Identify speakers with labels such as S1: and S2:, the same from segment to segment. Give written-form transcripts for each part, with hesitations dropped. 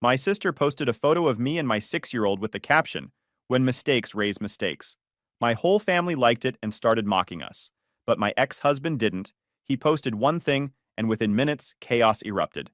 S1: My sister posted a photo of me and my 6-year-old with the caption, "When mistakes raise mistakes." My whole family liked it and started mocking us. But my ex-husband didn't. He posted one thing, and within minutes, chaos erupted.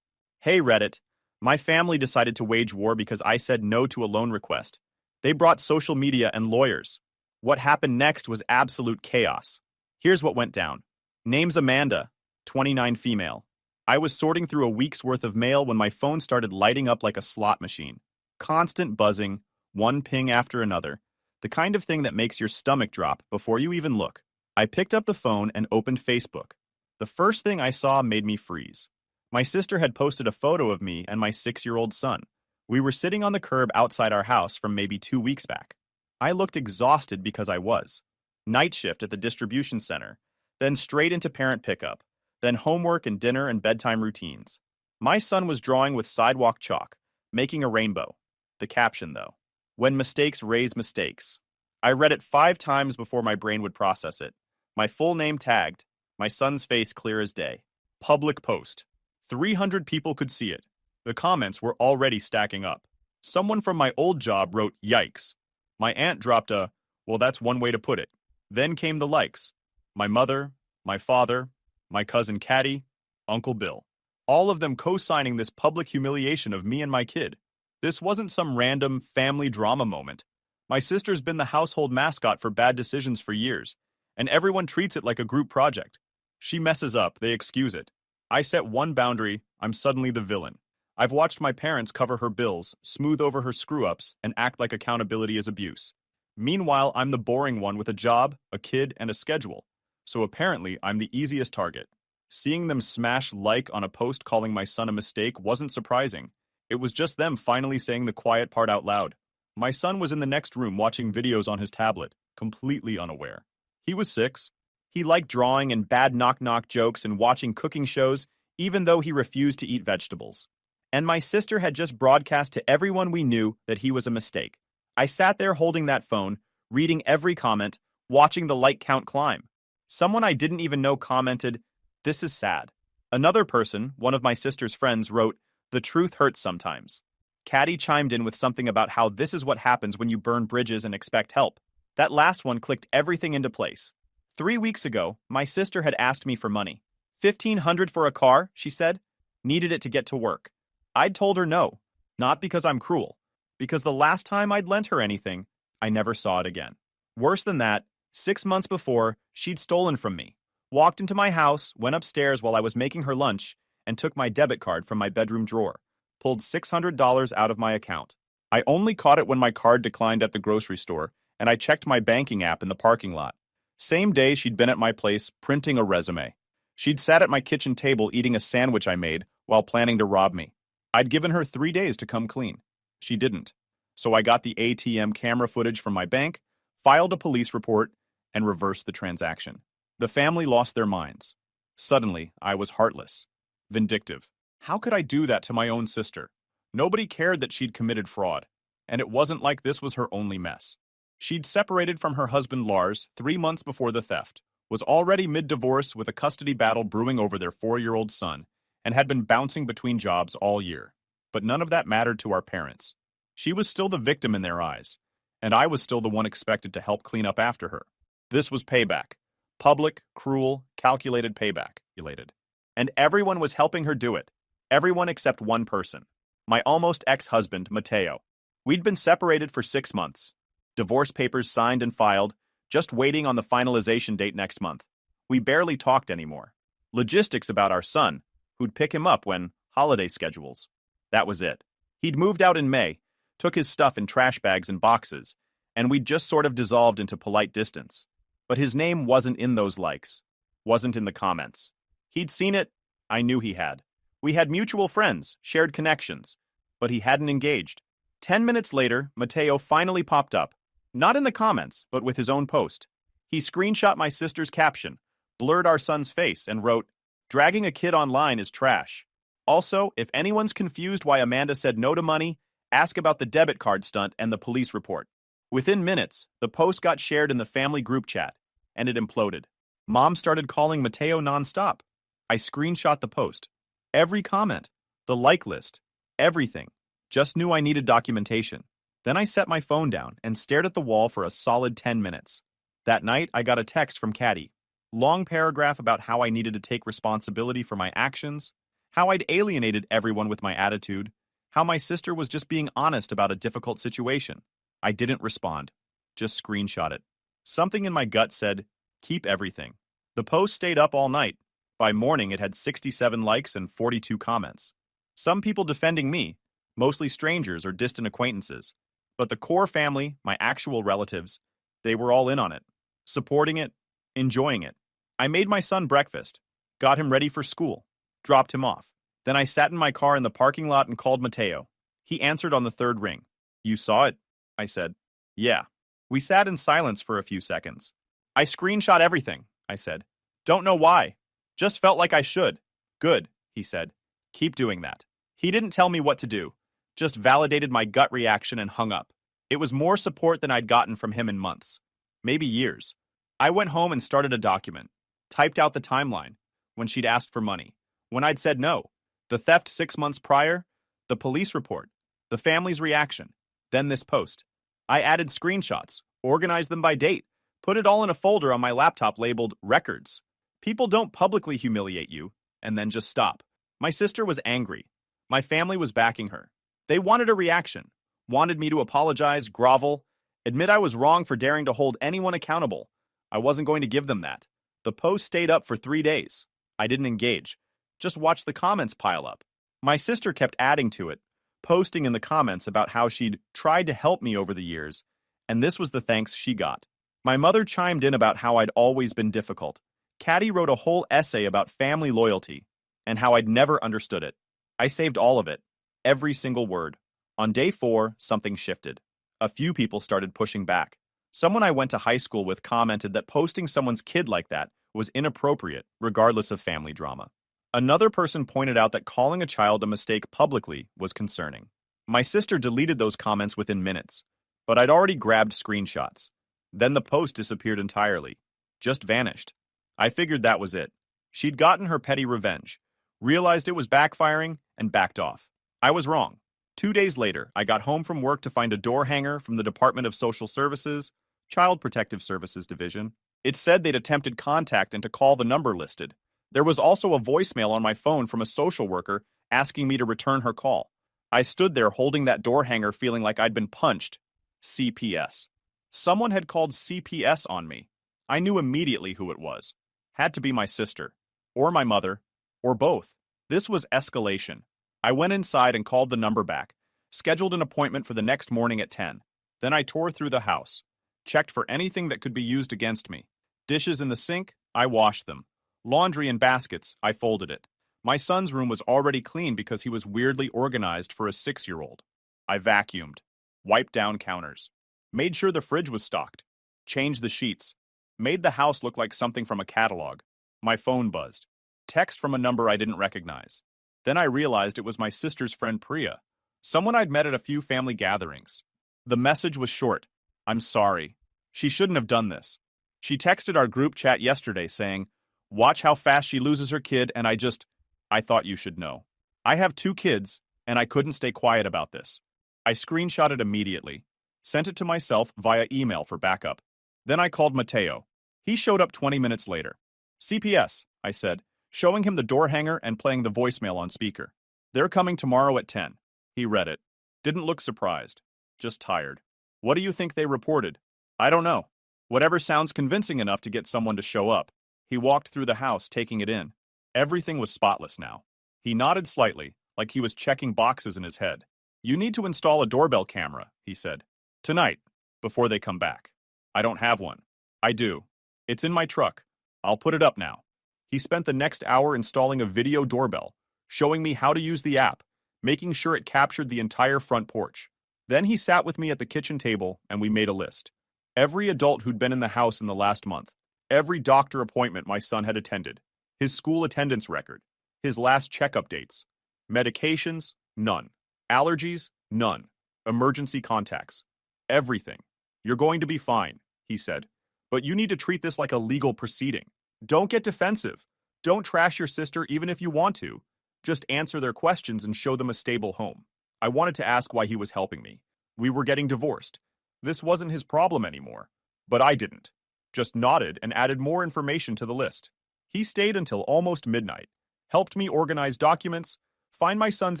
S1: Hey Reddit, my family decided to wage war because I said no to a loan request. They brought social media and lawyers. What happened next was absolute chaos. Here's what went down. Name's Amanda, 29 female. I was sorting through a week's worth of mail when my phone started lighting up like a slot machine. Constant buzzing, one ping after another. The kind of thing that makes your stomach drop before you even look. I picked up the phone and opened Facebook. The first thing I saw made me freeze. My sister had posted a photo of me and my 6-year-old son. We were sitting on the curb outside our house from maybe 2 weeks back. I looked exhausted because I was. Night shift at the distribution center, then straight into parent pickup, then homework and dinner and bedtime routines. My son was drawing with sidewalk chalk, making a rainbow. The caption, though, "When mistakes raise mistakes." I read it 5 times before my brain would process it. My full name tagged, my son's face clear as day. Public post. 300 people could see it. The comments were already stacking up. Someone from my old job wrote, "Yikes." My aunt dropped a, "Well, that's one way to put it." Then came the likes. My mother, my father, my cousin Caddy, Uncle Bill. All of them co-signing this public humiliation of me and my kid. This wasn't some random family drama moment. My sister's been the household mascot for bad decisions for years, and everyone treats it like a group project. She messes up, they excuse it. I set one boundary, I'm suddenly the villain. I've watched my parents cover her bills, smooth over her screw-ups, and act like accountability is abuse. Meanwhile, I'm the boring one with a job, a kid, and a schedule. So apparently, I'm the easiest target. Seeing them smash like on a post calling my son a mistake wasn't surprising. It was just them finally saying the quiet part out loud. My son was in the next room watching videos on his tablet, completely unaware. He was 6. He liked drawing and bad knock-knock jokes and watching cooking shows, even though he refused to eat vegetables. And my sister had just broadcast to everyone we knew that he was a mistake. I sat there holding that phone, reading every comment, watching the like count climb. Someone I didn't even know commented, "This is sad." Another person, one of my sister's friends, wrote, "The truth hurts sometimes." Caddy chimed in with something about how this is what happens when you burn bridges and expect help. That last one clicked everything into place. 3 weeks ago, my sister had asked me for money. 1,500 for a car, she said. Needed it to get to work. I'd told her no, not because I'm cruel, because the last time I'd lent her anything, I never saw it again. Worse than that, 6 months before, she'd stolen from me, walked into my house, went upstairs while I was making her lunch, and took my debit card from my bedroom drawer, pulled $600 out of my account. I only caught it when my card declined at the grocery store, and I checked my banking app in the parking lot. Same day she'd been at my place, printing a resume. She'd sat at my kitchen table eating a sandwich I made while planning to rob me. I'd given her 3 days to come clean. She didn't. So I got the ATM camera footage from my bank, filed a police report, and reversed the transaction. The family lost their minds. Suddenly, I was heartless, vindictive. How could I do that to my own sister? Nobody cared that she'd committed fraud, and it wasn't like this was her only mess. She'd separated from her husband Lars 3 months before the theft, was already mid-divorce with a custody battle brewing over their 4-year-old son, and had been bouncing between jobs all year. But none of that mattered to our parents. She was still the victim in their eyes, and I was still the one expected to help clean up after her. This was payback. Public, cruel, calculated payback, elated. And everyone was helping her do it. Everyone except one person. My almost ex-husband, Mateo. We'd been separated for 6 months. Divorce papers signed and filed, just waiting on the finalization date next month. We barely talked anymore. Logistics about our son, who'd pick him up when holiday schedules. That was it. He'd moved out in May, took his stuff in trash bags and boxes, and we'd just sort of dissolved into polite distance. But his name wasn't in those likes, wasn't in the comments. He'd seen it, I knew he had. We had mutual friends, shared connections, but he hadn't engaged. 10 minutes later, Mateo finally popped up, not in the comments, but with his own post. He screenshot my sister's caption, blurred our son's face, and wrote, "Dragging a kid online is trash. Also, if anyone's confused why Amanda said no to money, ask about the debit card stunt and the police report." Within minutes, the post got shared in the family group chat, and it imploded. Mom started calling Mateo nonstop. I screenshot the post. Every comment, the like list, everything. Just knew I needed documentation. Then I set my phone down and stared at the wall for a solid 10 minutes. That night, I got a text from Caddy. Long paragraph about how I needed to take responsibility for my actions, how I'd alienated everyone with my attitude, how my sister was just being honest about a difficult situation. I didn't respond, just screenshot it. Something in my gut said, keep everything. The post stayed up all night. By morning, it had 67 likes and 42 comments. Some people defending me, mostly strangers or distant acquaintances. But the core family, my actual relatives, they were all in on it, supporting it, enjoying it. I made my son breakfast, got him ready for school, dropped him off. Then I sat in my car in the parking lot and called Mateo. He answered on the third ring. You saw it? I said. Yeah. We sat in silence for a few seconds. I screenshot everything, I said. Don't know why. Just felt like I should. Good, he said. Keep doing that. He didn't tell me what to do, just validated my gut reaction and hung up. It was more support than I'd gotten from him in months, maybe years. I went home and started a document, typed out the timeline, when she'd asked for money, when I'd said no, the theft 6 months prior, the police report, the family's reaction, then this post. I added screenshots, organized them by date, put it all in a folder on my laptop labeled Records. People don't publicly humiliate you, and then just stop. My sister was angry. My family was backing her. They wanted a reaction, wanted me to apologize, grovel, admit I was wrong for daring to hold anyone accountable. I wasn't going to give them that. The post stayed up for 3 days. I didn't engage. Just watched the comments pile up. My sister kept adding to it, posting in the comments about how she'd tried to help me over the years, and this was the thanks she got. My mother chimed in about how I'd always been difficult. Caddy wrote a whole essay about family loyalty and how I'd never understood it. I saved all of it, every single word. On day 4, something shifted. A few people started pushing back. Someone I went to high school with commented that posting someone's kid like that was inappropriate, regardless of family drama. Another person pointed out that calling a child a mistake publicly was concerning. My sister deleted those comments within minutes, but I'd already grabbed screenshots. Then the post disappeared entirely, just vanished. I figured that was it. She'd gotten her petty revenge, realized it was backfiring, and backed off. I was wrong. 2 days later, I got home from work to find a door hanger from the Department of Social Services, Child Protective Services Division. It said they'd attempted contact and to call the number listed. There was also a voicemail on my phone from a social worker asking me to return her call. I stood there holding that door hanger feeling like I'd been punched. CPS. Someone had called CPS on me. I knew immediately who it was. Had to be my sister, or my mother, or both. This was escalation. I went inside and called the number back, scheduled an appointment for the next morning at 10. Then I tore through the house, checked for anything that could be used against me. Dishes in the sink, I washed them. Laundry in baskets, I folded it. My son's room was already clean because he was weirdly organized for a 6-year-old. I vacuumed, wiped down counters, made sure the fridge was stocked, changed the sheets, made the house look like something from a catalog. My phone buzzed. Text from a number I didn't recognize. Then I realized it was my sister's friend Priya, someone I'd met at a few family gatherings. The message was short. I'm sorry. She shouldn't have done this. She texted our group chat yesterday saying, watch how fast she loses her kid and I thought you should know. I have 2 kids and I couldn't stay quiet about this. I screenshot it immediately, sent it to myself via email for backup. Then I called Mateo. He showed up 20 minutes later. CPS, I said, showing him the door hanger and playing the voicemail on speaker. They're coming tomorrow at 10. He read it. Didn't look surprised. Just tired. What do you think they reported? I don't know. Whatever sounds convincing enough to get someone to show up. He walked through the house, taking it in. Everything was spotless now. He nodded slightly, like he was checking boxes in his head. You need to install a doorbell camera, he said. Tonight, before they come back. I don't have one. I do. It's in my truck. I'll put it up now. He spent the next hour installing a video doorbell, showing me how to use the app, making sure it captured the entire front porch. Then he sat with me at the kitchen table and we made a list. Every adult who'd been in the house in the last month, every doctor appointment my son had attended, his school attendance record, his last checkup dates, medications, none, allergies, none, emergency contacts, everything. You're going to be fine, he said, but you need to treat this like a legal proceeding. Don't get defensive. Don't trash your sister even if you want to. Just answer their questions and show them a stable home. I wanted to ask why he was helping me. We were getting divorced. This wasn't his problem anymore. But I didn't. Just nodded and added more information to the list. He stayed until almost midnight, helped me organize documents, find my son's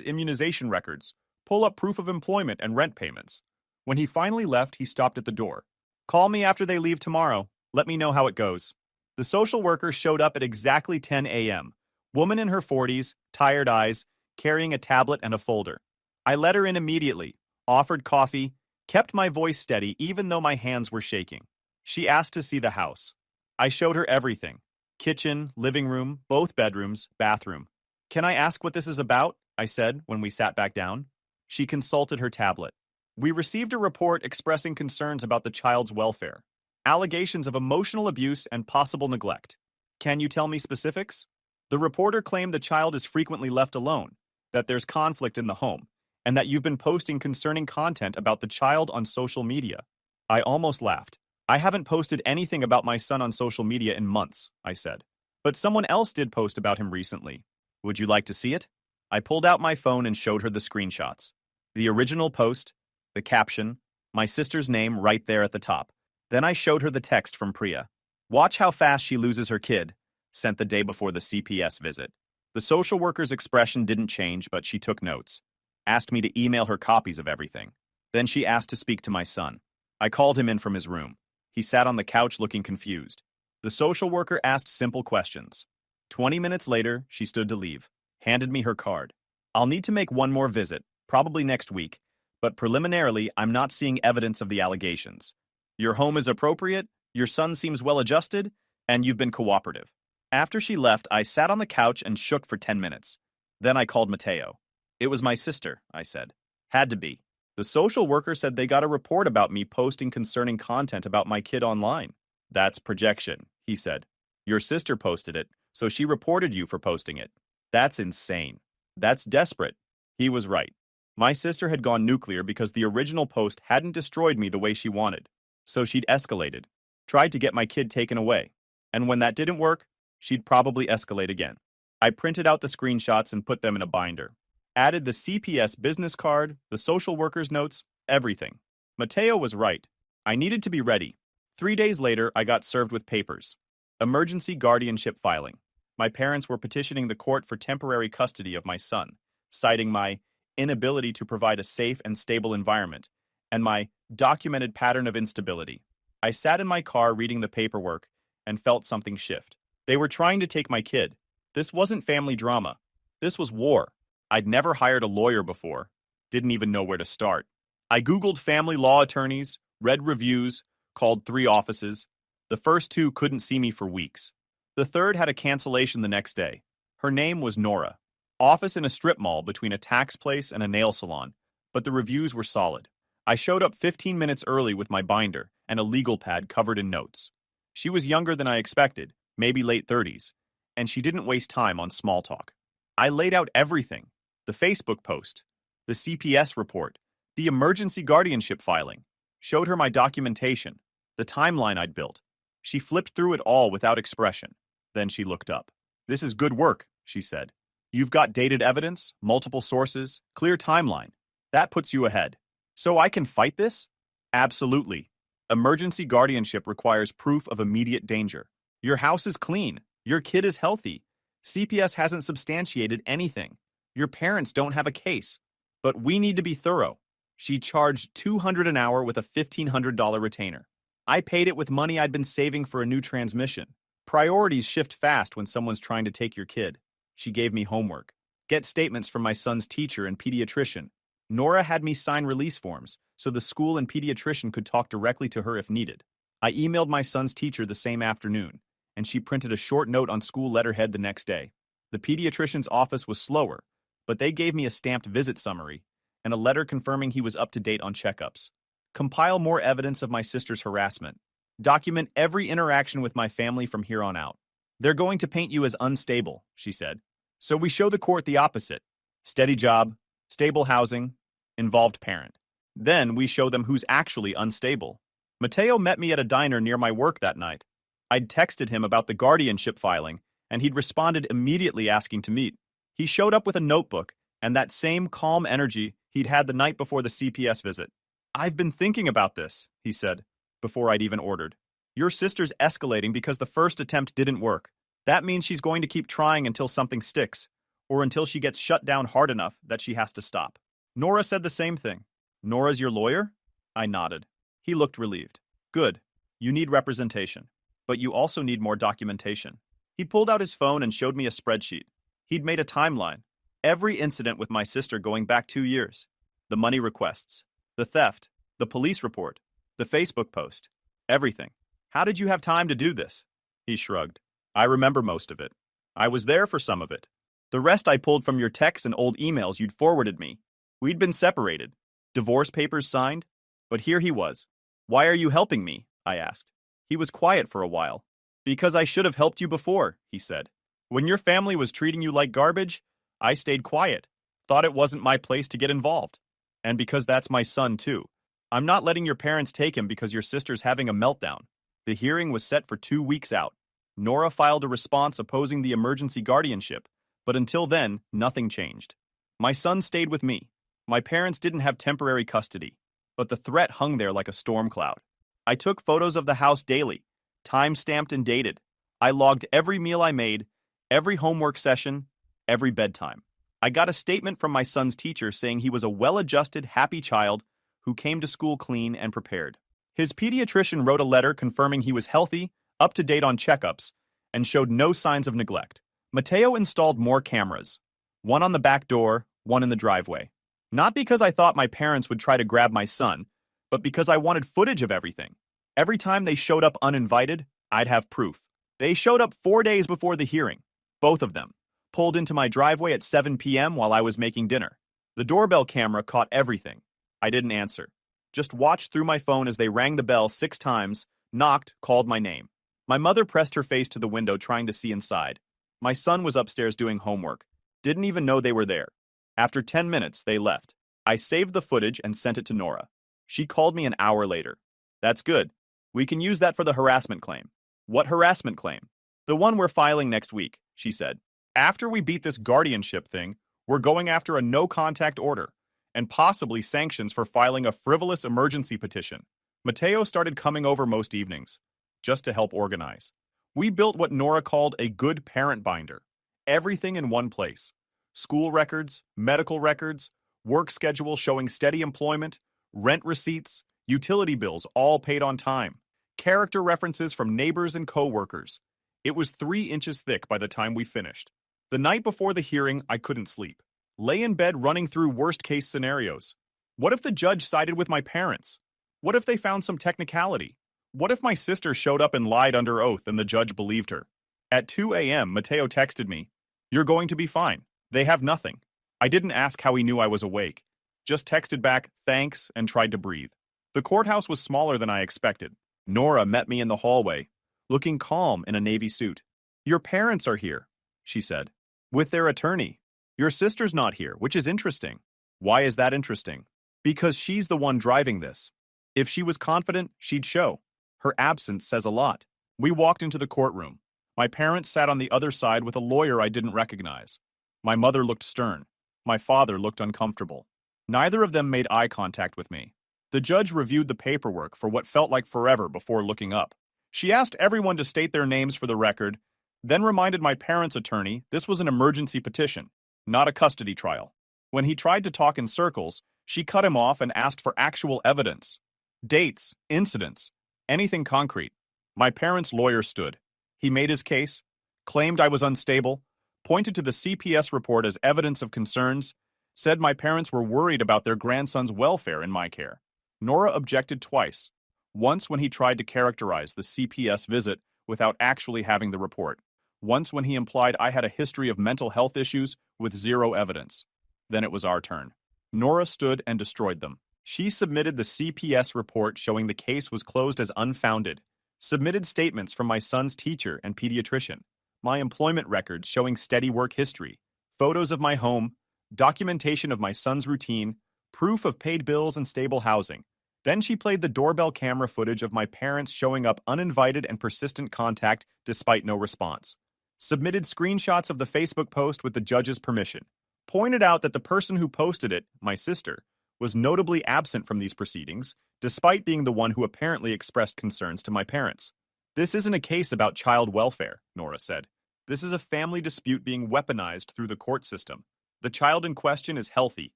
S1: immunization records, pull up proof of employment and rent payments. When he finally left, he stopped at the door. Call me after they leave tomorrow. Let me know how it goes. The social worker showed up at exactly 10 a.m. Woman in her 40s, tired eyes, carrying a tablet and a folder. I let her in immediately, offered coffee, kept my voice steady even though my hands were shaking. She asked to see the house. I showed her everything. Kitchen, living room, both bedrooms, bathroom. Can I ask what this is about? I said when we sat back down. She consulted her tablet. We received a report expressing concerns about the child's welfare. Allegations of emotional abuse and possible neglect. Can you tell me specifics? The reporter claimed the child is frequently left alone, that there's conflict in the home, and that you've been posting concerning content about the child on social media. I almost laughed. I haven't posted anything about my son on social media in months, I said. But someone else did post about him recently. Would you like to see it? I pulled out my phone and showed her the screenshots. The original post, the caption, my sister's name right there at the top. Then I showed her the text from Priya. Watch how fast she loses her kid, sent the day before the CPS visit. The social worker's expression didn't change, but she took notes. Asked me to email her copies of everything. Then she asked to speak to my son. I called him in from his room. He sat on the couch looking confused. The social worker asked simple questions. 20 minutes later, she stood to leave, handed me her card. I'll need to make one more visit, probably next week, but preliminarily, I'm not seeing evidence of the allegations. Your home is appropriate, your son seems well-adjusted, and you've been cooperative. After she left, I sat on the couch and shook for 10 minutes. Then I called Mateo. It was my sister, I said. Had to be. The social worker said they got a report about me posting concerning content about my kid online. That's projection, he said. Your sister posted it, so she reported you for posting it. That's insane. That's desperate. He was right. My sister had gone nuclear because the original post hadn't destroyed me the way she wanted. So she'd escalated, tried to get my kid taken away. And when that didn't work, she'd probably escalate again. I printed out the screenshots and put them in a binder. Added the CPS business card, the social worker's notes, everything. Mateo was right. I needed to be ready. 3 days later, I got served with papers. Emergency guardianship filing. My parents were petitioning the court for temporary custody of my son, citing my inability to provide a safe and stable environment, and my documented pattern of instability. I sat in my car reading the paperwork and felt something shift. They were trying to take my kid. This wasn't family drama. This was war. I'd never hired a lawyer before. Didn't even know where to start. I Googled family law attorneys, read reviews, called 3 offices. The first 2 couldn't see me for weeks. The third had a cancellation the next day. Her name was Nora. Office in a strip mall between a tax place and a nail salon, but the reviews were solid. I showed up 15 minutes early with my binder and a legal pad covered in notes. She was younger than I expected, maybe late 30s, and she didn't waste time on small talk. I laid out everything. The Facebook post, the CPS report, the emergency guardianship filing, showed her my documentation, the timeline I'd built. She flipped through it all without expression. Then she looked up. This is good work, she said. You've got dated evidence, multiple sources, clear timeline. That puts you ahead. So I can fight this? Absolutely. Emergency guardianship requires proof of immediate danger. Your house is clean. Your kid is healthy. CPS hasn't substantiated anything. Your parents don't have a case. But we need to be thorough. She charged $200 an hour with a $1,500 retainer. I paid it with money I'd been saving for a new transmission. Priorities shift fast when someone's trying to take your kid. She gave me homework. Get statements from my son's teacher and pediatrician. Nora had me sign release forms so the school and pediatrician could talk directly to her if needed. I emailed my son's teacher the same afternoon, and she printed a short note on school letterhead the next day. The pediatrician's office was slower, but they gave me a stamped visit summary and a letter confirming he was up to date on checkups. Compile more evidence of my sister's harassment. Document every interaction with my family from here on out. They're going to paint you as unstable, she said. So we show the court the opposite. Steady job, stable housing, involved parent. Then we show them who's actually unstable. Mateo met me at a diner near my work that night. I'd texted him about the guardianship filing, and he'd responded immediately asking to meet. He showed up with a notebook and that same calm energy he'd had the night before the CPS visit. "I've been thinking about this," he said, before I'd even ordered. "Your sister's escalating because the first attempt didn't work. That means she's going to keep trying until something sticks, or until she gets shut down hard enough that she has to stop." Nora said the same thing. "Nora's your lawyer?" I nodded. He looked relieved. "Good. You need representation. But you also need more documentation." He pulled out his phone and showed me a spreadsheet. He'd made a timeline. Every incident with my sister going back 2 years. The money requests. The theft. The police report. The Facebook post. Everything. "How did you have time to do this?" He shrugged. "I remember most of it. I was there for some of it. The rest I pulled from your texts and old emails you'd forwarded me. We'd been separated. Divorce papers signed. But here he was. "Why are you helping me?" I asked. He was quiet for a while. "Because I should have helped you before," he said. "When your family was treating you like garbage, I stayed quiet. Thought it wasn't my place to get involved. And because that's my son, too. I'm not letting your parents take him because your sister's having a meltdown." The hearing was set for 2 weeks out. Nora filed a response opposing the emergency guardianship, but until then, nothing changed. My son stayed with me. My parents didn't have temporary custody, but the threat hung there like a storm cloud. I took photos of the house daily, time-stamped and dated. I logged every meal I made, every homework session, every bedtime. I got a statement from my son's teacher saying he was a well-adjusted, happy child who came to school clean and prepared. His pediatrician wrote a letter confirming he was healthy, up to date on checkups, and showed no signs of neglect. Mateo installed more cameras, one on the back door, one in the driveway. Not because I thought my parents would try to grab my son, but because I wanted footage of everything. Every time they showed up uninvited, I'd have proof. They showed up 4 days before the hearing, both of them, pulled into my driveway at 7 p.m. while I was making dinner. The doorbell camera caught everything. I didn't answer. Just watched through my phone as they rang the bell 6 times, knocked, called my name. My mother pressed her face to the window trying to see inside. My son was upstairs doing homework. Didn't even know they were there. After 10 minutes, they left. I saved the footage and sent it to Nora. She called me an hour later. "That's good. We can use that for the harassment claim." "What harassment claim?" "The one we're filing next week," she said. "After we beat this guardianship thing, we're going after a no-contact order and possibly sanctions for filing a frivolous emergency petition." Mateo started coming over most evenings, just to help organize. We built what Nora called a good parent binder. Everything in one place. School records, medical records, work schedule showing steady employment, rent receipts, utility bills all paid on time, character references from neighbors and co-workers. It was 3 inches thick by the time we finished. The night before the hearing, I couldn't sleep. Lay in bed running through worst-case scenarios. What if the judge sided with my parents? What if they found some technicality? What if my sister showed up and lied under oath and the judge believed her? At 2 a.m., Mateo texted me, "You're going to be fine. They have nothing." I didn't ask how he knew I was awake. Just texted back, "Thanks," and tried to breathe. The courthouse was smaller than I expected. Nora met me in the hallway, looking calm in a navy suit. "Your parents are here," she said, "with their attorney. Your sister's not here, which is interesting." "Why is that interesting?" "Because she's the one driving this. If she was confident, she'd show. Her absence says a lot." We walked into the courtroom. My parents sat on the other side with a lawyer I didn't recognize. My mother looked stern. My father looked uncomfortable. Neither of them made eye contact with me. The judge reviewed the paperwork for what felt like forever before looking up. She asked everyone to state their names for the record, then reminded my parents' attorney this was an emergency petition, not a custody trial. When he tried to talk in circles, she cut him off and asked for actual evidence. Dates, incidents, anything concrete. My parents' lawyer stood. He made his case, claimed I was unstable, pointed to the CPS report as evidence of concerns, said my parents were worried about their grandson's welfare in my care. Nora objected twice. Once when he tried to characterize the CPS visit without actually having the report. Once when he implied I had a history of mental health issues with zero evidence. Then it was our turn. Nora stood and destroyed them. She submitted the CPS report showing the case was closed as unfounded, submitted statements from my son's teacher and pediatrician, my employment records showing steady work history, photos of my home, documentation of my son's routine, proof of paid bills and stable housing. Then she played the doorbell camera footage of my parents showing up uninvited and persistent contact despite no response. Submitted screenshots of the Facebook post with the judge's permission. pointed out that the person who posted it, my sister, was notably absent from these proceedings, despite being the one who apparently expressed concerns to my parents. This isn't a case about child welfare, Nora said. This is a family dispute being weaponized through the court system. The child in question is healthy,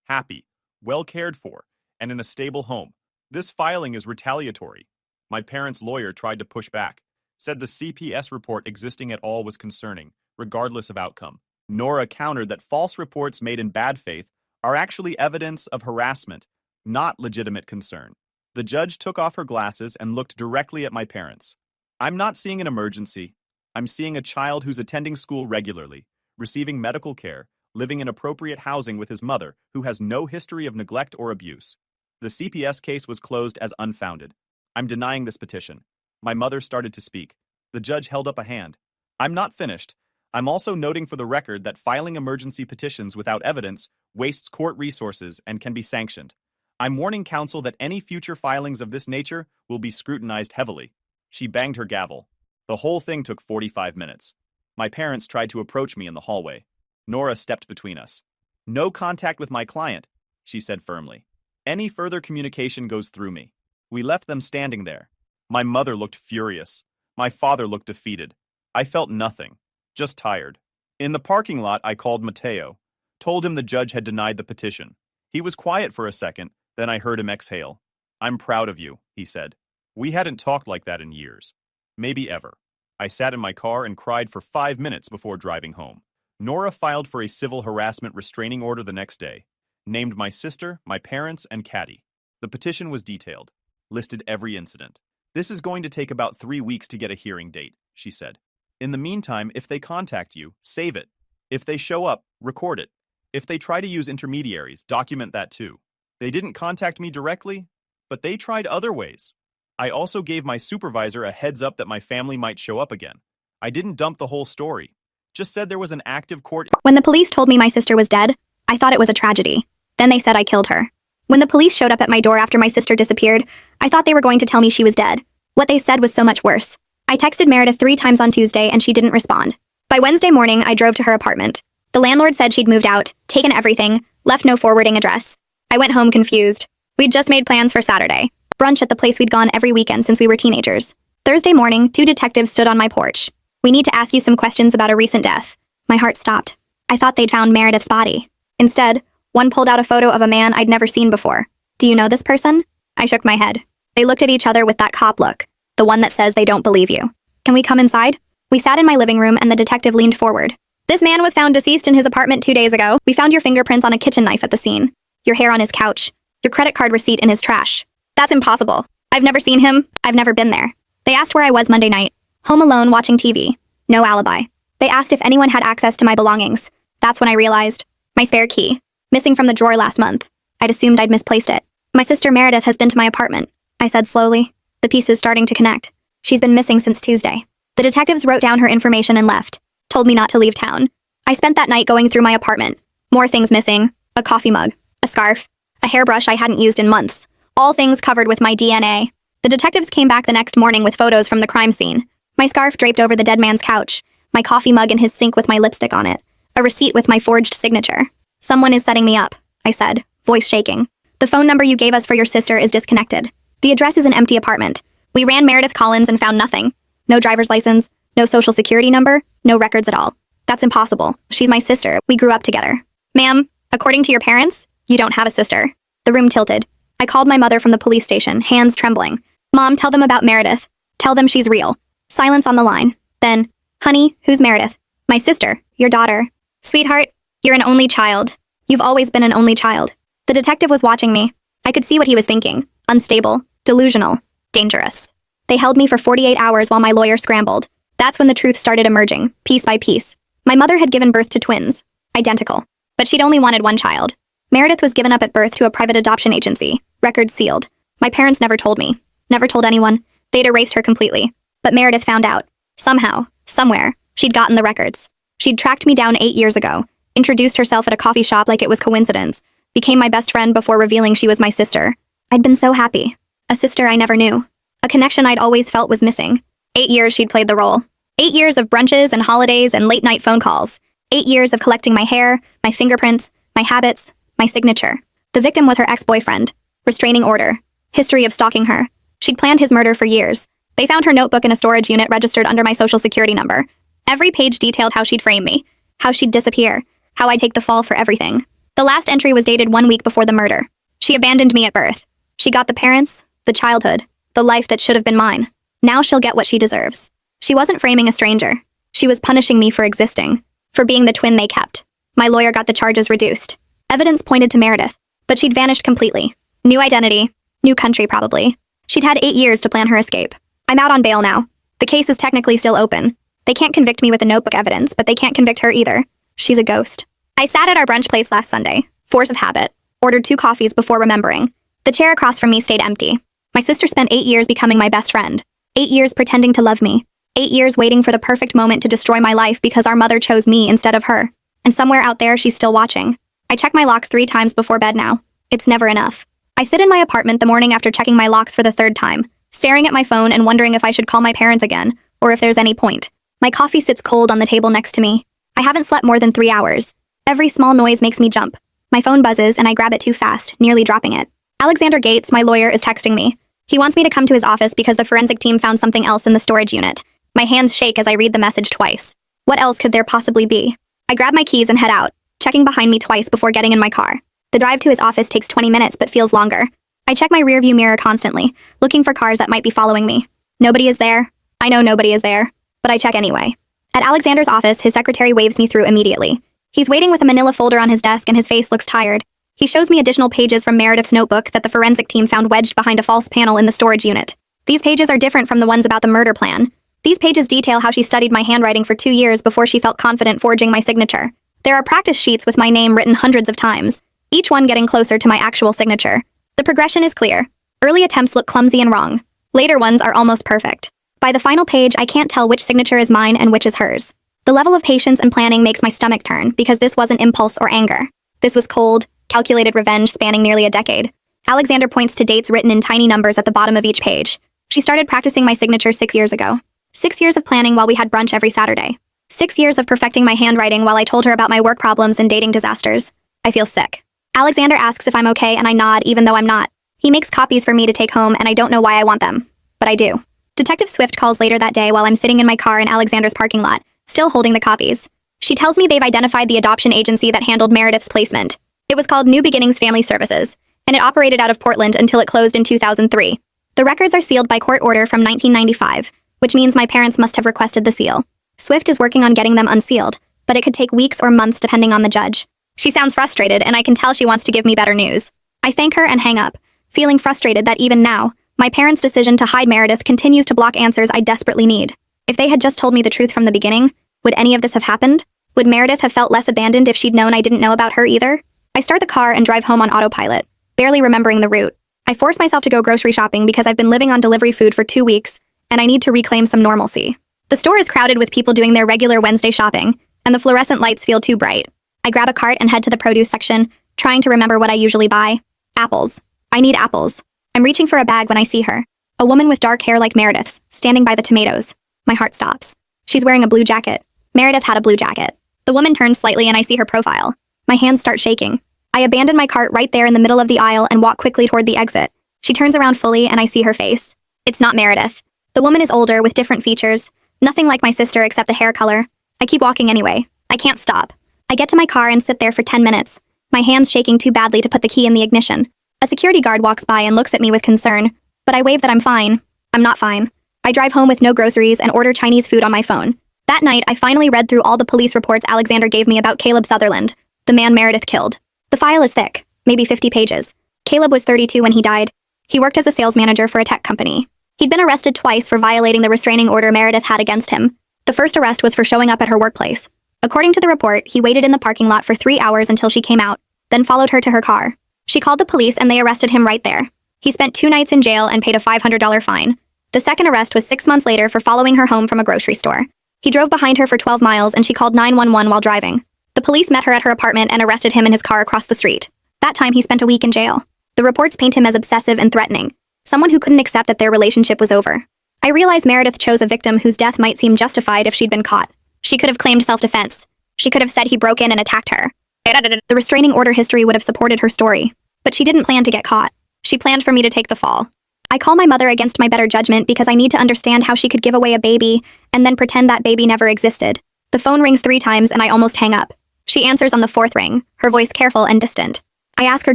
S1: happy, well cared for, and in a stable home. This filing is retaliatory. My parents' lawyer tried to push back, said the CPS report existing at all was concerning, regardless of outcome. Nora countered that false reports made in bad faith are actually evidence of harassment, not legitimate concern. The judge took off her glasses and looked directly at my parents. I'm not seeing an emergency. I'm seeing a child who's attending school regularly, receiving medical care, living in appropriate housing with his mother, who has no history of neglect or abuse. The CPS case was closed as unfounded. I'm denying this petition. My mother started to speak. The judge held up a hand. I'm not finished. I'm also noting for the record that filing emergency petitions without evidence wastes court resources and can be sanctioned. I'm warning counsel that any future filings of this nature will be scrutinized heavily. She banged her gavel. The whole thing took 45 minutes. My parents tried to approach me in the hallway. Nora stepped between us. No contact with my client, she said firmly. Any further communication goes through me. We left them standing there. My mother looked furious. My father looked defeated. I felt nothing, just tired. In the parking lot, I called Mateo, told him the judge had denied the petition. He was quiet for a second, then I heard him exhale. I'm proud of you, he said. We hadn't talked like that in years. Maybe ever. I sat in my car and cried for 5 minutes before driving home. Nora filed for a civil harassment restraining order the next day, named my sister, my parents, and Caddy. The petition was detailed, listed every incident. This is going to take about 3 weeks to get a hearing date, she said. In the meantime, if they contact you, save it. If they show up, record it. If they try to use intermediaries, document that too. They didn't contact me directly, but they tried other ways. I also gave my supervisor a heads up that my family might show up again. I didn't dump the whole story. Just said there was an active court.
S2: When the police told me my sister was dead, I thought it was a tragedy. Then they said I killed her. When the police showed up at my door after my sister disappeared, I thought they were going to tell me she was dead. What they said was so much worse. I texted Meredith 3 times on Tuesday and she didn't respond. By Wednesday morning, I drove to her apartment. The landlord said she'd moved out, taken everything, left no forwarding address. I went home confused. We'd just made plans for Saturday. Brunch at the place we'd gone every weekend since we were teenagers. Thursday morning, 2 detectives stood on my porch. We need to ask you some questions about a recent death. My heart stopped. I thought they'd found Meredith's body. Instead, one pulled out a photo of a man I'd never seen before. Do you know this person? I shook my head. They looked at each other with that cop look, the one that says they don't believe you. Can we come inside? We sat in my living room and the detective leaned forward. This man was found deceased in his apartment 2 days ago. We found your fingerprints on a kitchen knife at the scene. Your hair on his couch. Your credit card receipt in his trash. That's impossible. I've never seen him. I've never been there. They asked where I was Monday night. Home alone watching TV. No alibi. They asked if anyone had access to my belongings. That's when I realized. My spare key. Missing from the drawer last month. I'd assumed I'd misplaced it. My sister Meredith has been to my apartment. I said slowly. The pieces starting to connect. She's been missing since Tuesday. The detectives wrote down her information and left. Told me not to leave town. I spent that night going through my apartment. More things missing. A coffee mug. A scarf. A hairbrush I hadn't used in months. All things covered with my DNA. The detectives came back the next morning with photos from the crime scene. My scarf draped over the dead man's couch. My coffee mug in his sink with my lipstick on it. A receipt with my forged signature. Someone is setting me up, I said, voice shaking. The phone number you gave us for your sister is disconnected. The address is an empty apartment. We ran Meredith Collins and found nothing. No driver's license, no social security number, no records at all. That's impossible. She's my sister. We grew up together. Ma'am, according to your parents, you don't have a sister. The room tilted. I called my mother from the police station, hands trembling. Mom, tell them about Meredith. Tell them she's real. Silence on the line. Then, honey, who's Meredith? My sister, your daughter. Sweetheart, you're an only child. You've always been an only child. The detective was watching me. I could see what he was thinking. Unstable, delusional, dangerous. They held me for 48 hours while my lawyer scrambled. That's when the truth started emerging, piece by piece. My mother had given birth to twins. Identical. But she'd only wanted one child. Meredith was given up at birth to a private adoption agency. Records sealed. My parents never told me. Never told anyone. They'd erased her completely. But Meredith found out. Somehow, somewhere, she'd gotten the records. She'd tracked me down 8 years ago, introduced herself at a coffee shop like it was coincidence, became my best friend before revealing she was my sister. I'd been so happy. A sister I never knew. A connection I'd always felt was missing. 8 years she'd played the role. 8 years of brunches and holidays and late-night phone calls. 8 years of collecting my hair, my fingerprints, my habits, my signature. The victim was her ex-boyfriend. Restraining order. History of stalking her. She'd planned his murder for years. They found her notebook in a storage unit registered under my social security number. Every page detailed how she'd frame me, how she'd disappear, how I'd take the fall for everything. The last entry was dated 1 week before the murder. She abandoned me at birth. She got the parents, the childhood, the life that should have been mine. Now she'll get what she deserves. She wasn't framing a stranger. She was punishing me for existing, for being the twin they kept. My lawyer got the charges reduced. Evidence pointed to Meredith, but she'd vanished completely. New identity, new country probably. She'd had 8 years to plan her escape. I'm out on bail now. The case is technically still open. They can't convict me with the notebook evidence, but they can't convict her either. She's a ghost. I sat at our brunch place last Sunday, force of habit, ordered 2 coffees before remembering. The chair across from me stayed empty. My sister spent 8 years becoming my best friend. 8 years pretending to love me. 8 years waiting for the perfect moment to destroy my life because our mother chose me instead of her. And somewhere out there, she's still watching. I check my locks 3 times before bed now. It's never enough. I sit in my apartment the morning after checking my locks for the 3rd time, staring at my phone and wondering if I should call my parents again, or if there's any point. My coffee sits cold on the table next to me. I haven't slept more than 3 hours. Every small noise makes me jump. My phone buzzes and I grab it too fast, nearly dropping it. Alexander Gates, my lawyer, is texting me. He wants me to come to his office because the forensic team found something else in the storage unit. My hands shake as I read the message twice. What else could there possibly be? I grab my keys and head out, checking behind me twice before getting in my car. The drive to his office takes 20 minutes but feels longer. I check my rearview mirror constantly, looking for cars that might be following me. Nobody is there. I know nobody is there, but I check anyway. At Alexander's office, his secretary waves me through immediately. He's waiting with a manila folder on his desk and his face looks tired. He shows me additional pages from Meredith's notebook that the forensic team found wedged behind a false panel in the storage unit. These pages are different from the ones about the murder plan. These pages detail how she studied my handwriting for 2 years before she felt confident forging my signature. There are practice sheets with my name written hundreds of times, each one getting closer to my actual signature. The progression is clear. Early attempts look clumsy and wrong. Later ones are almost perfect. By the final page, I can't tell which signature is mine and which is hers. The level of patience and planning makes my stomach turn because this wasn't impulse or anger. This was cold, calculated revenge spanning nearly a decade. Alexander points to dates written in tiny numbers at the bottom of each page. She started practicing my signature 6 years ago. 6 years of planning while we had brunch every Saturday. 6 years of perfecting my handwriting while I told her about my work problems and dating disasters. I feel sick. Alexander asks if I'm okay and I nod even though I'm not. He makes copies for me to take home and I don't know why I want them. But I do. Detective Swift calls later that day while I'm sitting in my car in Alexander's parking lot, still holding the copies. She tells me they've identified the adoption agency that handled Meredith's placement. It was called New Beginnings Family Services, and it operated out of Portland until it closed in 2003. The records are sealed by court order from 1995, which means my parents must have requested the seal. Swift is working on getting them unsealed, but it could take weeks or months depending on the judge. She sounds frustrated, and I can tell she wants to give me better news. I thank her and hang up, feeling frustrated that even now, my parents' decision to hide Meredith continues to block answers I desperately need. If they had just told me the truth from the beginning, would any of this have happened? Would Meredith have felt less abandoned if she'd known I didn't know about her either? I start the car and drive home on autopilot, barely remembering the route. I force myself to go grocery shopping because I've been living on delivery food for 2 weeks, and I need to reclaim some normalcy. The store is crowded with people doing their regular Wednesday shopping, and the fluorescent lights feel too bright. I grab a cart and head to the produce section, trying to remember what I usually buy. Apples. I need apples. I'm reaching for a bag when I see her. A woman with dark hair like Meredith's, standing by the tomatoes. My heart stops. She's wearing a blue jacket. Meredith had a blue jacket. The woman turns slightly and I see her profile. My hands start shaking. I abandon my cart right there in the middle of the aisle and walk quickly toward the exit. She turns around fully and I see her face. It's not Meredith. The woman is older with different features. Nothing like my sister except the hair color. I keep walking anyway. I can't stop. I get to my car and sit there for 10 minutes, my hands shaking too badly to put the key in the ignition. A security guard walks by and looks at me with concern, but I wave that I'm fine. I'm not fine. I drive home with no groceries and order Chinese food on my phone. That night, I finally read through all the police reports Alexander gave me about Caleb Sutherland, the man Meredith killed. The file is thick, maybe 50 pages. Caleb was 32 when he died. He worked as a sales manager for a tech company. He'd been arrested twice for violating the restraining order Meredith had against him. The first arrest was for showing up at her workplace. According to the report, he waited in the parking lot for 3 hours until she came out, then followed her to her car. She called the police and they arrested him right there. He spent 2 nights in jail and paid a $500 fine. The second arrest was 6 months later for following her home from a grocery store. He drove behind her for 12 miles and she called 911 while driving. The police met her at her apartment and arrested him in his car across the street. That time he spent a week in jail. The reports paint him as obsessive and threatening, someone who couldn't accept that their relationship was over. I realize Meredith chose a victim whose death might seem justified if she'd been caught. She could have claimed self-defense. She could have said he broke in and attacked her. The restraining order history would have supported her story, but she didn't plan to get caught. She planned for me to take the fall. I call my mother against my better judgment because I need to understand how she could give away a baby and then pretend that baby never existed. The phone rings 3 times and I almost hang up. She answers on the 4th ring, her voice careful and distant. I ask her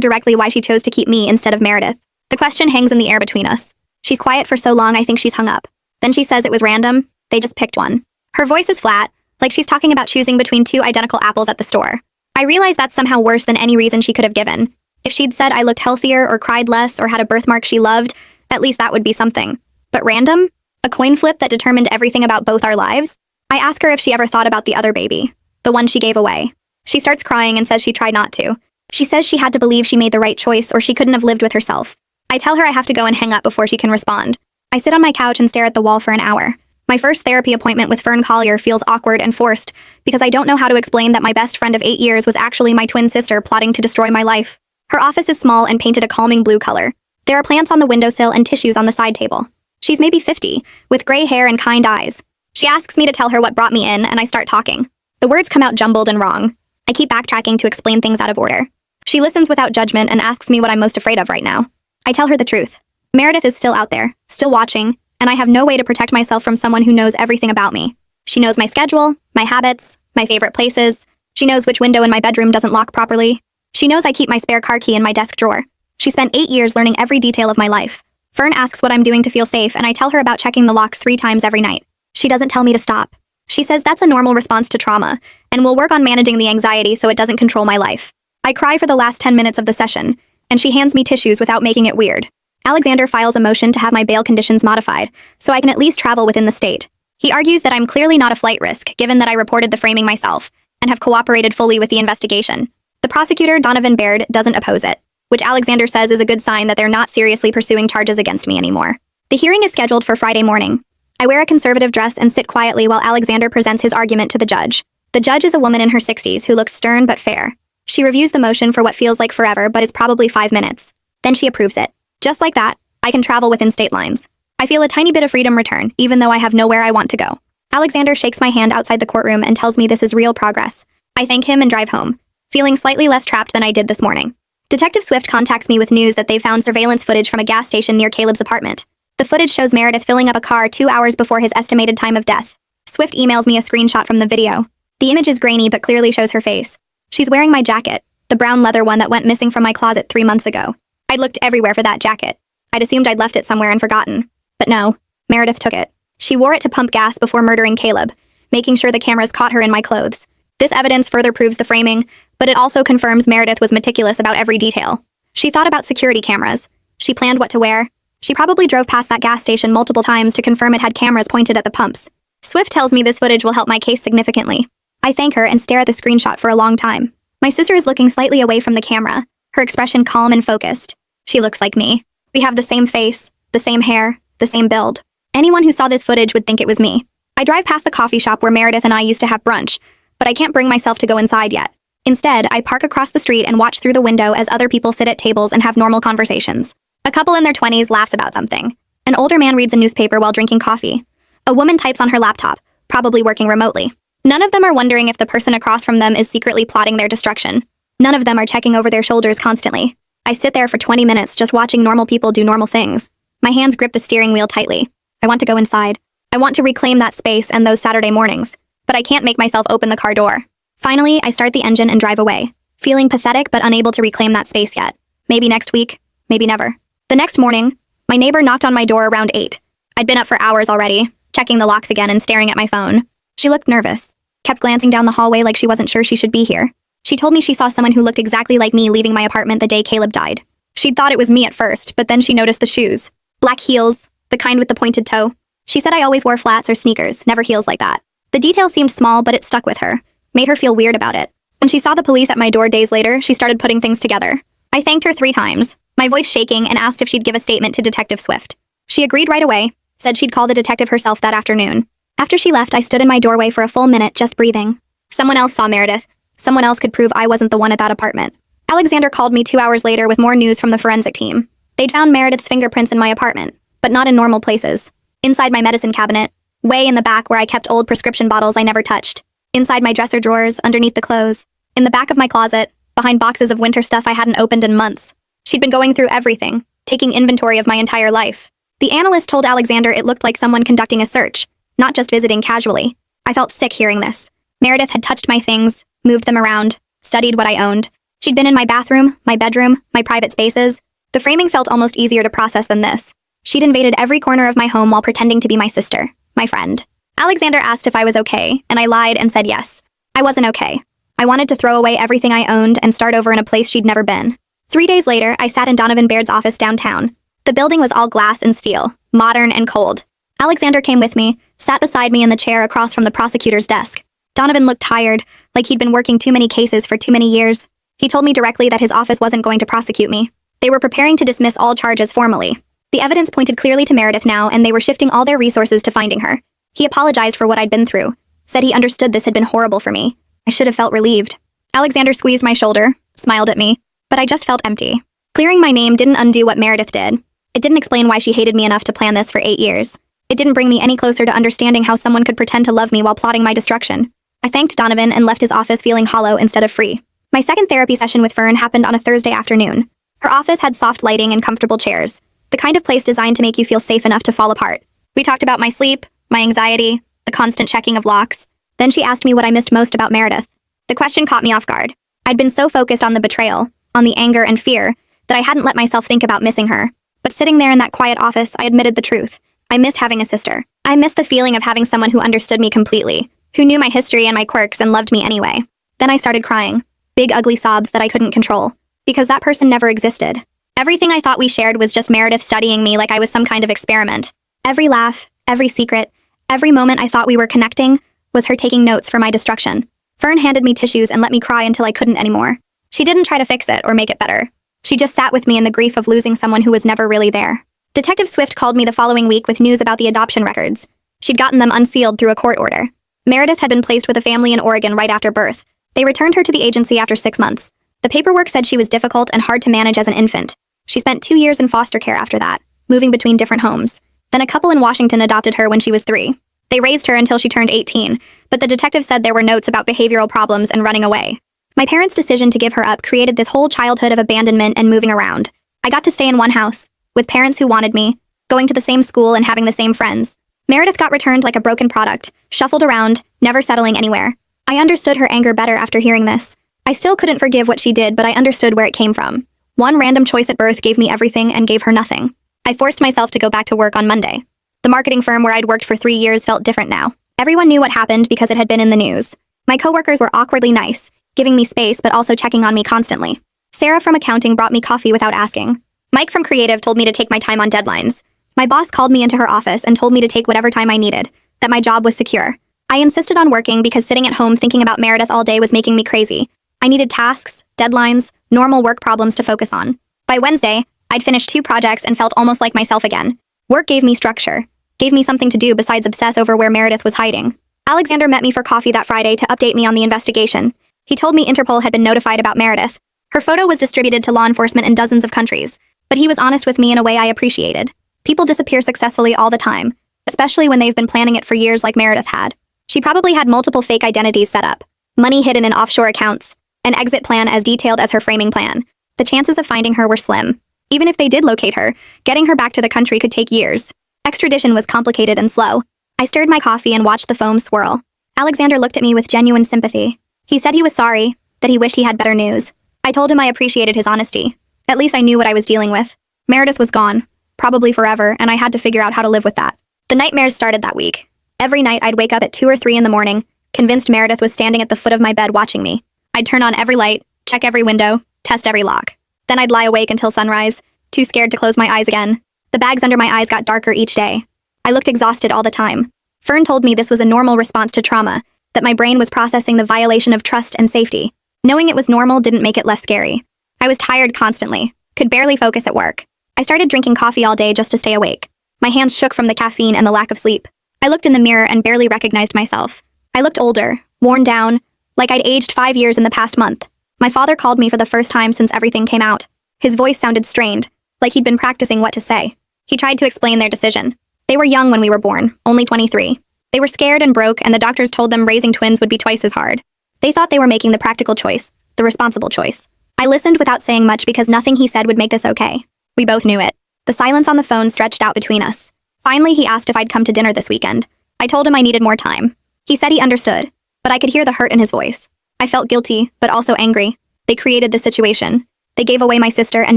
S2: directly why she chose to keep me instead of Meredith. The question hangs in the air between us. She's quiet for so long I think she's hung up. Then she says it was random, they just picked one. Her voice is flat, like she's talking about choosing between 2 identical apples at the store. I realize that's somehow worse than any reason she could have given. If she'd said I looked healthier or cried less or had a birthmark she loved, at least that would be something. But random? A coin flip that determined everything about both our lives? I ask her if she ever thought about the other baby, the one she gave away. She starts crying and says she tried not to. She says she had to believe she made the right choice or she couldn't have lived with herself. I tell her I have to go and hang up before she can respond. I sit on my couch and stare at the wall for an hour. My first therapy appointment with Fern Collier feels awkward and forced because I don't know how to explain that my best friend of 8 years was actually my twin sister plotting to destroy my life. Her office is small and painted a calming blue color. There are plants on the windowsill and tissues on the side table. She's maybe 50, with gray hair and kind eyes. She asks me to tell her what brought me in, and I start talking. The words come out jumbled and wrong. I keep backtracking to explain things out of order. She listens without judgment and asks me what I'm most afraid of right now. I tell her the truth. Meredith is still out there, still watching, and I have no way to protect myself from someone who knows everything about me. She knows my schedule, my habits, my favorite places. She knows which window in my bedroom doesn't lock properly. She knows I keep my spare car key in my desk drawer. She spent 8 years learning every detail of my life. Fern asks what I'm doing to feel safe, and I tell her about checking the locks 3 times every night. She doesn't tell me to stop. She says that's a normal response to trauma, and we'll work on managing the anxiety so it doesn't control my life. I cry for the last 10 minutes of the session, and she hands me tissues without making it weird. Alexander files a motion to have my bail conditions modified, so I can at least travel within the state. He argues that I'm clearly not a flight risk, given that I reported the framing myself, and have cooperated fully with the investigation. The prosecutor, Donovan Baird, doesn't oppose it, which Alexander says is a good sign that they're not seriously pursuing charges against me anymore. The hearing is scheduled for Friday morning. I wear a conservative dress and sit quietly while Alexander presents his argument to the judge. The judge is a woman in her 60s who looks stern but fair. She reviews the motion for what feels like forever but is probably 5 minutes. Then she approves it. Just like that, I can travel within state lines. I feel a tiny bit of freedom return, even though I have nowhere I want to go. Alexander shakes my hand outside the courtroom and tells me this is real progress. I thank him and drive home, feeling slightly less trapped than I did this morning. Detective Swift contacts me with news that they found surveillance footage from a gas station near Caleb's apartment. The footage shows Meredith filling up a car 2 hours before his estimated time of death. Swift emails me a screenshot from the video. The image is grainy but clearly shows her face. She's wearing my jacket, the brown leather one that went missing from my closet 3 months ago. I'd looked everywhere for that jacket. I'd assumed I'd left it somewhere and forgotten. But no, Meredith took it. She wore it to pump gas before murdering Caleb, making sure the cameras caught her in my clothes. This evidence further proves the framing, but it also confirms Meredith was meticulous about every detail. She thought about security cameras. She planned what to wear. She probably drove past that gas station multiple times to confirm it had cameras pointed at the pumps. Swift tells me this footage will help my case significantly. I thank her and stare at the screenshot for a long time. My sister is looking slightly away from the camera, her expression calm and focused. She looks like me. We have the same face, the same hair, the same build. Anyone who saw this footage would think it was me. I drive past the coffee shop where Meredith and I used to have brunch, but I can't bring myself to go inside yet. Instead, I park across the street and watch through the window as other people sit at tables and have normal conversations. A couple in their 20s laughs about something. An older man reads a newspaper while drinking coffee. A woman types on her laptop, probably working remotely. None of them are wondering if the person across from them is secretly plotting their destruction. None of them are checking over their shoulders constantly. I sit there for 20 minutes just watching normal people do normal things. My hands grip the steering wheel tightly. I want to go inside. I want to reclaim that space and those Saturday mornings, but I can't make myself open the car door. Finally, I start the engine and drive away, feeling pathetic but unable to reclaim that space yet. Maybe next week, maybe never. The next morning, my neighbor knocked on my door around 8. I'd been up for hours already, checking the locks again and staring at my phone. She looked nervous, kept glancing down the hallway like she wasn't sure she should be here. She told me she saw someone who looked exactly like me leaving my apartment the day Caleb died. She'd thought it was me at first, but then she noticed the shoes. Black heels, the kind with the pointed toe. She said I always wore flats or sneakers, never heels like that. The detail seemed small, but it stuck with her, made her feel weird about it. When she saw the police at my door days later, she started putting things together. I thanked her 3 times, my voice shaking, and asked if she'd give a statement to Detective Swift. She agreed right away, said she'd call the detective herself that afternoon. After she left, I stood in my doorway for a full minute, just breathing. Someone else saw Meredith. Someone else could prove I wasn't the one at that apartment. Alexander called me 2 hours later with more news from the forensic team. They'd found Meredith's fingerprints in my apartment, but not in normal places. Inside my medicine cabinet, way in the back where I kept old prescription bottles I never touched. Inside my dresser drawers, underneath the clothes. In the back of my closet, behind boxes of winter stuff I hadn't opened in months. She'd been going through everything, taking inventory of my entire life. The analyst told Alexander it looked like someone conducting a search, not just visiting casually. I felt sick hearing this. Meredith had touched my things, moved them around, studied what I owned. She'd been in my bathroom, my bedroom, my private spaces. The framing felt almost easier to process than this. She'd invaded every corner of my home while pretending to be my sister, my friend. Alexander asked if I was okay, and I lied and said yes. I wasn't okay. I wanted to throw away everything I owned and start over in a place she'd never been. 3 days later, I sat in Donovan Baird's office downtown. The building was all glass and steel, modern and cold. Alexander came with me, sat beside me in the chair across from the prosecutor's desk. Donovan looked tired, like he'd been working too many cases for too many years. He told me directly that his office wasn't going to prosecute me. They were preparing to dismiss all charges formally. The evidence pointed clearly to Meredith now, and they were shifting all their resources to finding her. He apologized for what I'd been through, said he understood this had been horrible for me. I should have felt relieved. Alexander squeezed my shoulder, smiled at me, but I just felt empty. Clearing my name didn't undo what Meredith did. It didn't explain why she hated me enough to plan this for 8 years. It didn't bring me any closer to understanding how someone could pretend to love me while plotting my destruction. I thanked Donovan and left his office feeling hollow instead of free. My second therapy session with Fern happened on a Thursday afternoon. Her office had soft lighting and comfortable chairs, the kind of place designed to make you feel safe enough to fall apart. We talked about my sleep, my anxiety, the constant checking of locks. Then she asked me what I missed most about Meredith. The question caught me off guard. I'd been so focused on the betrayal, on the anger and fear, that I hadn't let myself think about missing her. But sitting there in that quiet office, I admitted the truth. I missed having a sister. I missed the feeling of having someone who understood me completely, who knew my history and my quirks and loved me anyway. Then I started crying. Big ugly sobs that I couldn't control. Because that person never existed. Everything I thought we shared was just Meredith studying me like I was some kind of experiment. Every laugh, every secret, every moment I thought we were connecting was her taking notes for my destruction. Fern handed me tissues and let me cry until I couldn't anymore. She didn't try to fix it or make it better. She just sat with me in the grief of losing someone who was never really there. Detective Swift called me the following week with news about the adoption records. She'd gotten them unsealed through a court order. Meredith had been placed with a family in Oregon right after birth. They returned her to the agency after 6 months. The paperwork said she was difficult and hard to manage as an infant. She spent 2 years in foster care after that, moving between different homes. Then a couple in Washington adopted her when she was 3. They raised her until she turned 18, but the detective said there were notes about behavioral problems and running away. My parents' decision to give her up created this whole childhood of abandonment and moving around. I got to stay in one house, with parents who wanted me, going to the same school and having the same friends. Meredith got returned like a broken product, shuffled around, never settling anywhere. I understood her anger better after hearing this. I still couldn't forgive what she did, but I understood where it came from. One random choice at birth gave me everything and gave her nothing. I forced myself to go back to work on Monday. The marketing firm where I'd worked for 3 years felt different now. Everyone knew what happened because it had been in the news. My coworkers were awkwardly nice, giving me space but also checking on me constantly. Sarah from accounting brought me coffee without asking. Mike from creative told me to take my time on deadlines. My boss called me into her office and told me to take whatever time I needed, that my job was secure. I insisted on working because sitting at home thinking about Meredith all day was making me crazy. I needed tasks, deadlines, normal work problems to focus on. By Wednesday, I'd finished 2 projects and felt almost like myself again. Work gave me structure, gave me something to do besides obsess over where Meredith was hiding. Alexander met me for coffee that Friday to update me on the investigation. He told me Interpol had been notified about Meredith. Her photo was distributed to law enforcement in dozens of countries, but he was honest with me in a way I appreciated. People disappear successfully all the time, especially when they've been planning it for years like Meredith had. She probably had multiple fake identities set up, money hidden in offshore accounts, an exit plan as detailed as her framing plan. The chances of finding her were slim. Even if they did locate her, getting her back to the country could take years. Extradition was complicated and slow. I stirred my coffee and watched the foam swirl. Alexander looked at me with genuine sympathy. He said he was sorry, that he wished he had better news. I told him I appreciated his honesty. At least I knew what I was dealing with. Meredith was gone, probably forever, and I had to figure out how to live with that. The nightmares started that week. Every night I'd wake up at 2 or 3 in the morning, convinced Meredith was standing at the foot of my bed watching me. I'd turn on every light, check every window, test every lock. Then I'd lie awake until sunrise, too scared to close my eyes again. The bags under my eyes got darker each day. I looked exhausted all the time. Fern told me this was a normal response to trauma, that my brain was processing the violation of trust and safety. Knowing it was normal didn't make it less scary. I was tired constantly, could barely focus at work. I started drinking coffee all day just to stay awake. My hands shook from the caffeine and the lack of sleep. I looked in the mirror and barely recognized myself. I looked older, worn down, like I'd aged 5 years in the past month. My father called me for the first time since everything came out. His voice sounded strained, like he'd been practicing what to say. He tried to explain their decision. They were young when we were born, only 23. They were scared and broke, and the doctors told them raising twins would be twice as hard. They thought they were making the practical choice, the responsible choice. I listened without saying much because nothing he said would make this okay. We both knew it. The silence on the phone stretched out between us. Finally, he asked if I'd come to dinner this weekend. I told him I needed more time. He said he understood, but I could hear the hurt in his voice. I felt guilty, but also angry. They created this situation. They gave away my sister and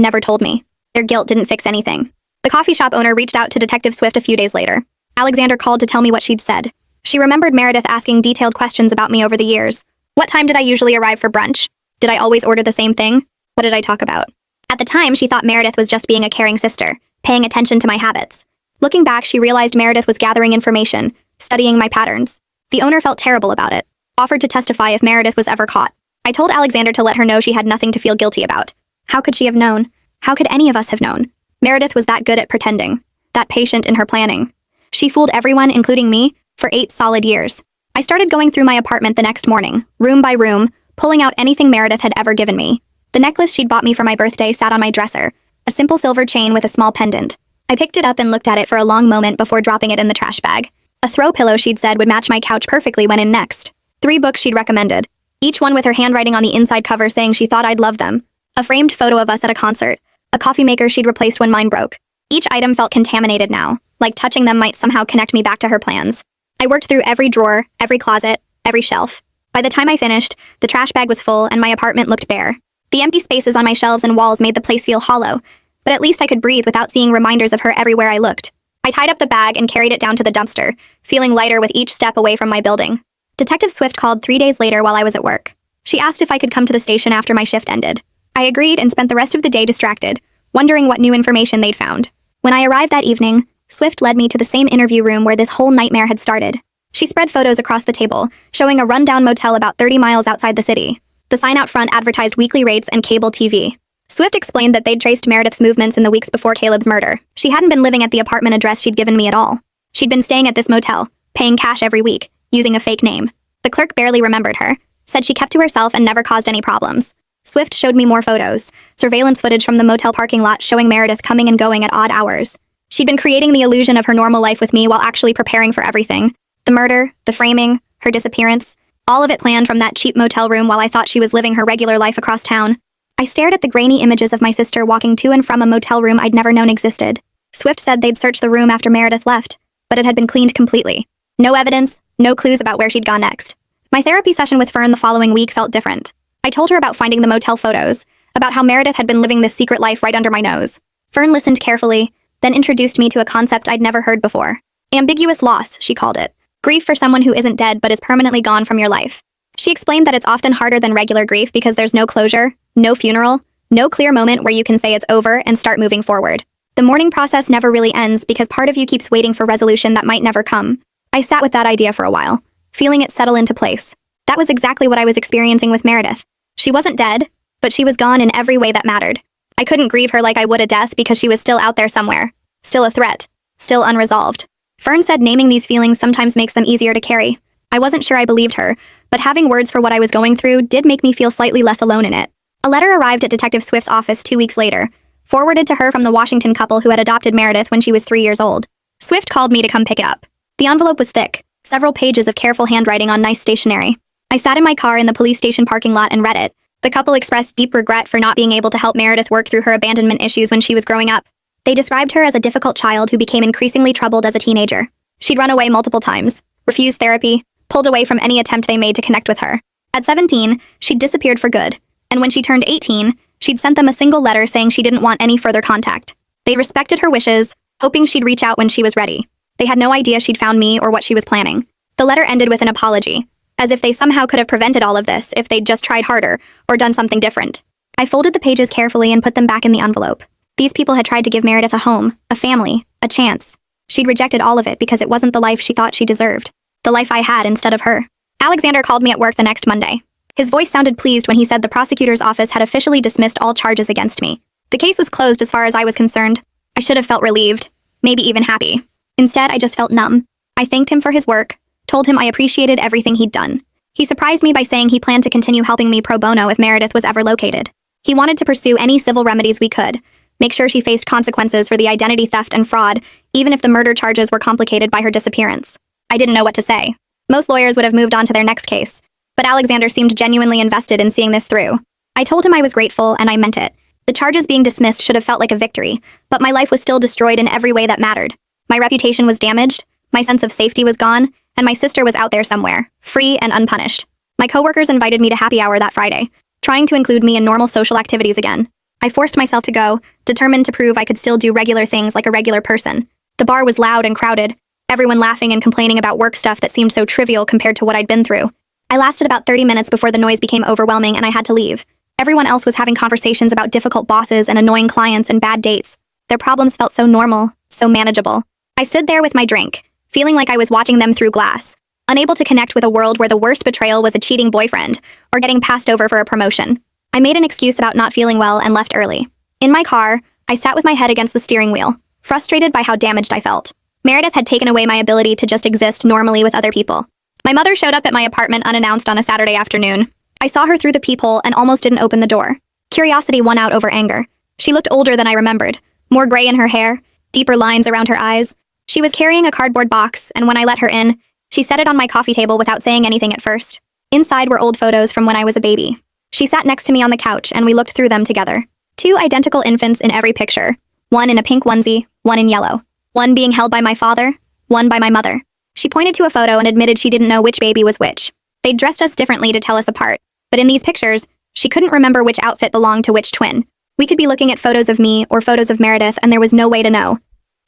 S2: never told me. Their guilt didn't fix anything. The coffee shop owner reached out to Detective Swift a few days later. Alexander called to tell me what she'd said. She remembered Meredith asking detailed questions about me over the years. What time did I usually arrive for brunch? Did I always order the same thing? What did I talk about? At the time, she thought Meredith was just being a caring sister, paying attention to my habits. Looking back, she realized Meredith was gathering information, studying my patterns. The owner felt terrible about it, offered to testify if Meredith was ever caught. I told Alexander to let her know she had nothing to feel guilty about. How could she have known? How could any of us have known? Meredith was that good at pretending, that patient in her planning. She fooled everyone, including me, for 8 solid years. I started going through my apartment the next morning, room by room, pulling out anything Meredith had ever given me. The necklace she'd bought me for my birthday sat on my dresser, a simple silver chain with a small pendant. I picked it up and looked at it for a long moment before dropping it in the trash bag. A throw pillow she'd said would match my couch perfectly went in next. 3 books she'd recommended, each one with her handwriting on the inside cover saying she thought I'd love them. A framed photo of us at a concert, a coffee maker she'd replaced when mine broke. Each item felt contaminated now, like touching them might somehow connect me back to her plans. I worked through every drawer, every closet, every shelf. By the time I finished, the trash bag was full and my apartment looked bare. The empty spaces on my shelves and walls made the place feel hollow, but at least I could breathe without seeing reminders of her everywhere I looked. I tied up the bag and carried it down to the dumpster, feeling lighter with each step away from my building. Detective Swift called 3 days later while I was at work. She asked if I could come to the station after my shift ended. I agreed and spent the rest of the day distracted, wondering what new information they'd found. When I arrived that evening, Swift led me to the same interview room where this whole nightmare had started. She spread photos across the table, showing a rundown motel about 30 miles outside the city. The sign out front advertised weekly rates and cable TV. Swift explained that they'd traced Meredith's movements in the weeks before Caleb's murder. She hadn't been living at the apartment address she'd given me at all. She'd been staying at this motel, paying cash every week, using a fake name. The clerk barely remembered her, said she kept to herself and never caused any problems. Swift showed me more photos, surveillance footage from the motel parking lot showing Meredith coming and going at odd hours. She'd been creating the illusion of her normal life with me while actually preparing for everything. The murder, the framing, her disappearance, all of it planned from that cheap motel room while I thought she was living her regular life across town. I stared at the grainy images of my sister walking to and from a motel room I'd never known existed. Swift said they'd searched the room after Meredith left, but it had been cleaned completely. No evidence, no clues about where she'd gone next. My therapy session with Fern the following week felt different. I told her about finding the motel photos, about how Meredith had been living this secret life right under my nose. Fern listened carefully, then introduced me to a concept I'd never heard before. Ambiguous loss, she called it. Grief for someone who isn't dead but is permanently gone from your life. She explained that it's often harder than regular grief because there's no closure, no funeral, no clear moment where you can say it's over and start moving forward. The mourning process never really ends because part of you keeps waiting for resolution that might never come. I sat with that idea for a while, feeling it settle into place. That was exactly what I was experiencing with Meredith. She wasn't dead, but she was gone in every way that mattered. I couldn't grieve her like I would a death because she was still out there somewhere, still a threat, still unresolved. Fern said naming these feelings sometimes makes them easier to carry. I wasn't sure I believed her, but having words for what I was going through did make me feel slightly less alone in it. A letter arrived at Detective Swift's office 2 weeks later, forwarded to her from the Washington couple who had adopted Meredith when she was 3 years old. Swift called me to come pick it up. The envelope was thick, several pages of careful handwriting on nice stationery. I sat in my car in the police station parking lot and read it. The couple expressed deep regret for not being able to help Meredith work through her abandonment issues when she was growing up. They described her as a difficult child who became increasingly troubled as a teenager. She'd run away multiple times, refused therapy, pulled away from any attempt they made to connect with her. At 17, she'd disappeared for good, and when she turned 18, she'd sent them a single letter saying she didn't want any further contact. They respected her wishes, hoping she'd reach out when she was ready. They had no idea she'd found me or what she was planning. The letter ended with an apology, as if they somehow could have prevented all of this if they'd just tried harder or done something different. I folded the pages carefully and put them back in the envelope. These people had tried to give Meredith a home, a family, a chance. She'd rejected all of it because it wasn't the life she thought she deserved. The life I had instead of her. Alexander called me at work the next Monday. His voice sounded pleased when he said the prosecutor's office had officially dismissed all charges against me. The case was closed as far as I was concerned. I should have felt relieved, maybe even happy. Instead, I just felt numb. I thanked him for his work, told him I appreciated everything he'd done. He surprised me by saying he planned to continue helping me pro bono if Meredith was ever located. He wanted to pursue any civil remedies we could, make sure she faced consequences for the identity theft and fraud, even if the murder charges were complicated by her disappearance. I didn't know what to say. Most lawyers would have moved on to their next case, but Alexander seemed genuinely invested in seeing this through. I told him I was grateful, and I meant it. The charges being dismissed should have felt like a victory, but my life was still destroyed in every way that mattered. My reputation was damaged, my sense of safety was gone, and my sister was out there somewhere, free and unpunished. My coworkers invited me to happy hour that Friday, trying to include me in normal social activities again. I forced myself to go, determined to prove I could still do regular things like a regular person. The bar was loud and crowded, everyone laughing and complaining about work stuff that seemed so trivial compared to what I'd been through. I lasted about 30 minutes before the noise became overwhelming and I had to leave. Everyone else was having conversations about difficult bosses and annoying clients and bad dates. Their problems felt so normal, so manageable. I stood there with my drink, feeling like I was watching them through glass, unable to connect with a world where the worst betrayal was a cheating boyfriend or getting passed over for a promotion. I made an excuse about not feeling well and left early. In my car, I sat with my head against the steering wheel, frustrated by how damaged I felt. Meredith had taken away my ability to just exist normally with other people. My mother showed up at my apartment unannounced on a Saturday afternoon. I saw her through the peephole and almost didn't open the door. Curiosity won out over anger. She looked older than I remembered, more gray in her hair, deeper lines around her eyes. She was carrying a cardboard box, and when I let her in, she set it on my coffee table without saying anything at first. Inside were old photos from when I was a baby. She sat next to me on the couch, and we looked through them together. 2 identical infants in every picture, one in a pink onesie, one in yellow. One being held by my father, one by my mother. She pointed to a photo and admitted she didn't know which baby was which. They'd dressed us differently to tell us apart, but in these pictures, she couldn't remember which outfit belonged to which twin. We could be looking at photos of me or photos of Meredith, and there was no way to know.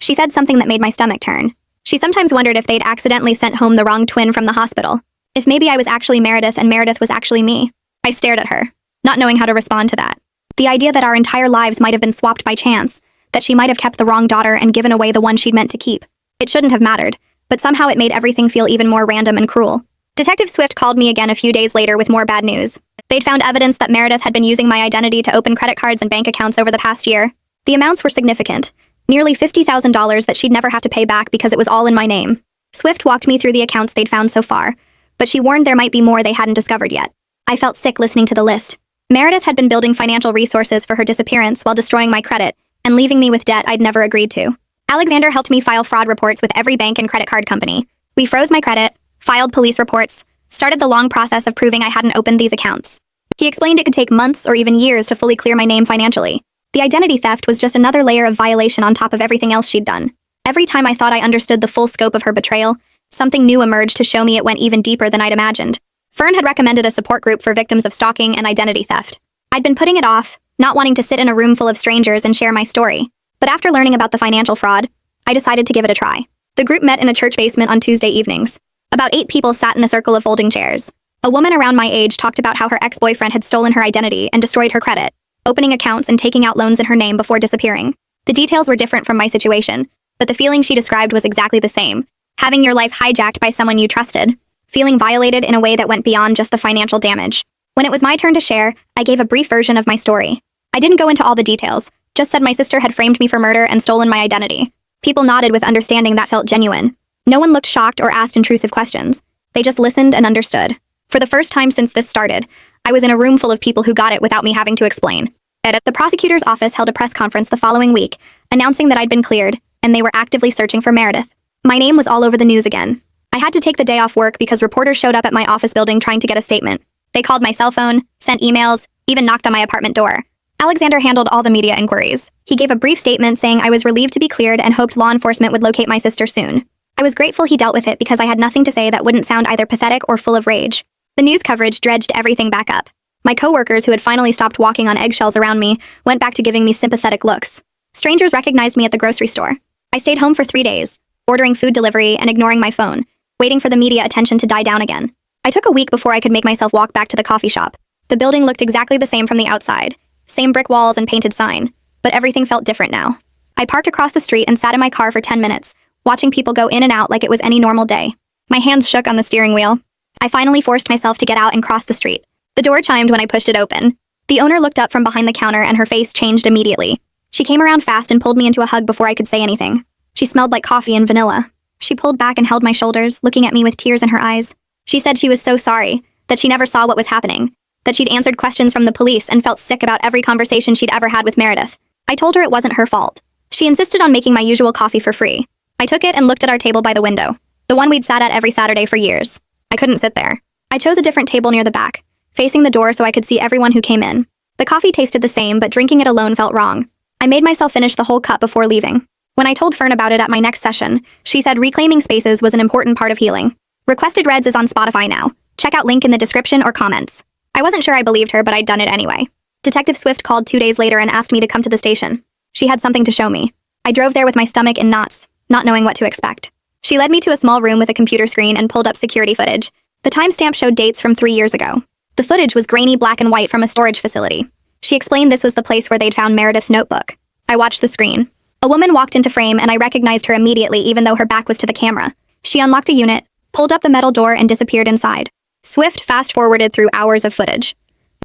S2: She said something that made my stomach turn. She sometimes wondered if they'd accidentally sent home the wrong twin from the hospital. If maybe I was actually Meredith and Meredith was actually me. I stared at her, not knowing how to respond to that. The idea that our entire lives might have been swapped by chance, that she might have kept the wrong daughter and given away the one she'd meant to keep. It shouldn't have mattered, but somehow it made everything feel even more random and cruel. Detective Swift called me again a few days later with more bad news. They'd found evidence that Meredith had been using my identity to open credit cards and bank accounts over the past year. The amounts were significant, nearly $50,000 that she'd never have to pay back because it was all in my name. Swift walked me through the accounts they'd found so far, but she warned there might be more they hadn't discovered yet. I felt sick listening to the list. Meredith had been building financial resources for her disappearance while destroying my credit and leaving me with debt I'd never agreed to. Alexander helped me file fraud reports with every bank and credit card company. We froze my credit, filed police reports, started the long process of proving I hadn't opened these accounts. He explained it could take months or even years to fully clear my name financially. The identity theft was just another layer of violation on top of everything else she'd done. Every time I thought I understood the full scope of her betrayal, something new emerged to show me it went even deeper than I'd imagined. Fern had recommended a support group for victims of stalking and identity theft. I'd been putting it off, not wanting to sit in a room full of strangers and share my story. But after learning about the financial fraud, I decided to give it a try. The group met in a church basement on Tuesday evenings. About 8 people sat in a circle of folding chairs. A woman around my age talked about how her ex-boyfriend had stolen her identity and destroyed her credit, opening accounts and taking out loans in her name before disappearing. The details were different from my situation, but the feeling she described was exactly the same. Having your life hijacked by someone you trusted. Feeling violated in a way that went beyond just the financial damage. When it was my turn to share, I gave a brief version of my story. I didn't go into all the details, just said my sister had framed me for murder and stolen my identity. People nodded with understanding that felt genuine. No one looked shocked or asked intrusive questions. They just listened and understood. For the first time since this started, I was in a room full of people who got it without me having to explain. The prosecutor's office held a press conference the following week, announcing that I'd been cleared, and they were actively searching for Meredith. My name was all over the news again. I had to take the day off work because reporters showed up at my office building trying to get a statement. They called my cell phone, sent emails, even knocked on my apartment door. Alexander handled all the media inquiries. He gave a brief statement saying I was relieved to be cleared and hoped law enforcement would locate my sister soon. I was grateful he dealt with it because I had nothing to say that wouldn't sound either pathetic or full of rage. The news coverage dredged everything back up. My coworkers, who had finally stopped walking on eggshells around me, went back to giving me sympathetic looks. Strangers recognized me at the grocery store. I stayed home for 3 days, ordering food delivery and ignoring my phone, waiting for the media attention to die down again. I took a week before I could make myself walk back to the coffee shop. The building looked exactly the same from the outside. Same brick walls and painted sign, but everything felt different now. I parked across the street and sat in my car for 10 minutes, watching people go in and out like it was any normal day. My hands shook on the steering wheel. I finally forced myself to get out and cross the street. The door chimed when I pushed it open. The owner looked up from behind the counter and her face changed immediately. She came around fast and pulled me into a hug before I could say anything. She smelled like coffee and vanilla. She pulled back and held my shoulders, looking at me with tears in her eyes. She said she was so sorry, that she never saw what was happening, that she'd answered questions from the police and felt sick about every conversation she'd ever had with Meredith. I told her it wasn't her fault. She insisted on making my usual coffee for free. I took it and looked at our table by the window, the one we'd sat at every Saturday for years. I couldn't sit there. I chose a different table near the back, facing the door so I could see everyone who came in. The coffee tasted the same, but drinking it alone felt wrong. I made myself finish the whole cup before leaving. When I told Fern about it at my next session, she said reclaiming spaces was an important part of healing. Requested Reds is on Spotify now. Check out link in the description or comments. I wasn't sure I believed her, but I'd done it anyway. Detective Swift called 2 days later and asked me to come to the station. She had something to show me. I drove there with my stomach in knots, not knowing what to expect. She led me to a small room with a computer screen and pulled up security footage. The timestamp showed dates from 3 years ago. The footage was grainy black and white from a storage facility. She explained this was the place where they'd found Meredith's notebook. I watched the screen. A woman walked into frame and I recognized her immediately even though her back was to the camera. She unlocked a unit, pulled up the metal door and disappeared inside. Swift fast-forwarded through hours of footage.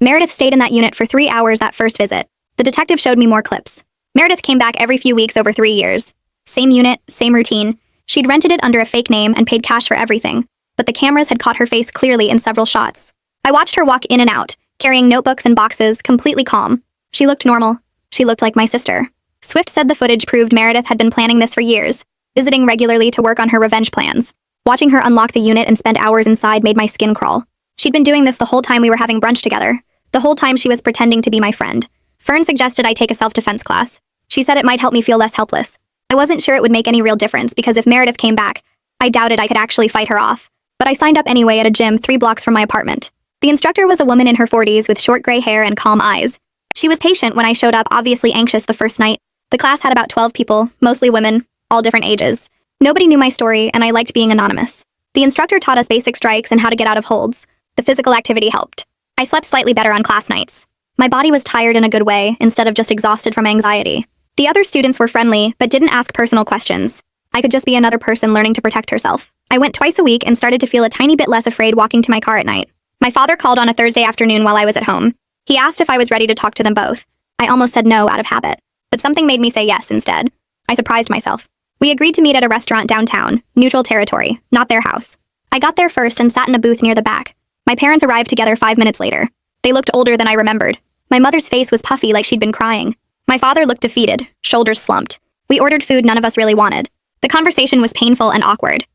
S2: Meredith stayed in that unit for 3 hours that first visit. The detective showed me more clips. Meredith came back every few weeks over 3 years. Same unit, same routine. She'd rented it under a fake name and paid cash for everything, but the cameras had caught her face clearly in several shots. I watched her walk in and out, carrying notebooks and boxes, completely calm. She looked normal. She looked like my sister. Swift said the footage proved Meredith had been planning this for years, visiting regularly to work on her revenge plans. Watching her unlock the unit and spend hours inside made my skin crawl. She'd been doing this the whole time we were having brunch together. The whole time she was pretending to be my friend. Fern suggested I take a self-defense class. She said it might help me feel less helpless. I wasn't sure it would make any real difference because if Meredith came back, I doubted I could actually fight her off. But I signed up anyway at a gym 3 blocks from my apartment. The instructor was a woman in her 40s with short gray hair and calm eyes. She was patient when I showed up, obviously anxious the first night. The class had about 12 people, mostly women, all different ages. Nobody knew my story, and I liked being anonymous. The instructor taught us basic strikes and how to get out of holds. The physical activity helped. I slept slightly better on class nights. My body was tired in a good way, instead of just exhausted from anxiety. The other students were friendly, but didn't ask personal questions. I could just be another person learning to protect herself. I went twice a week and started to feel a tiny bit less afraid walking to my car at night. My father called on a Thursday afternoon while I was at home. He asked if I was ready to talk to them both. I almost said no out of habit, but something made me say yes instead. I surprised myself. We agreed to meet at a restaurant downtown, neutral territory, not their house. I got there first and sat in a booth near the back. My parents arrived together 5 minutes later. They looked older than I remembered. My mother's face was puffy like she'd been crying. My father looked defeated, shoulders slumped. We ordered food none of us really wanted. The conversation was painful and awkward.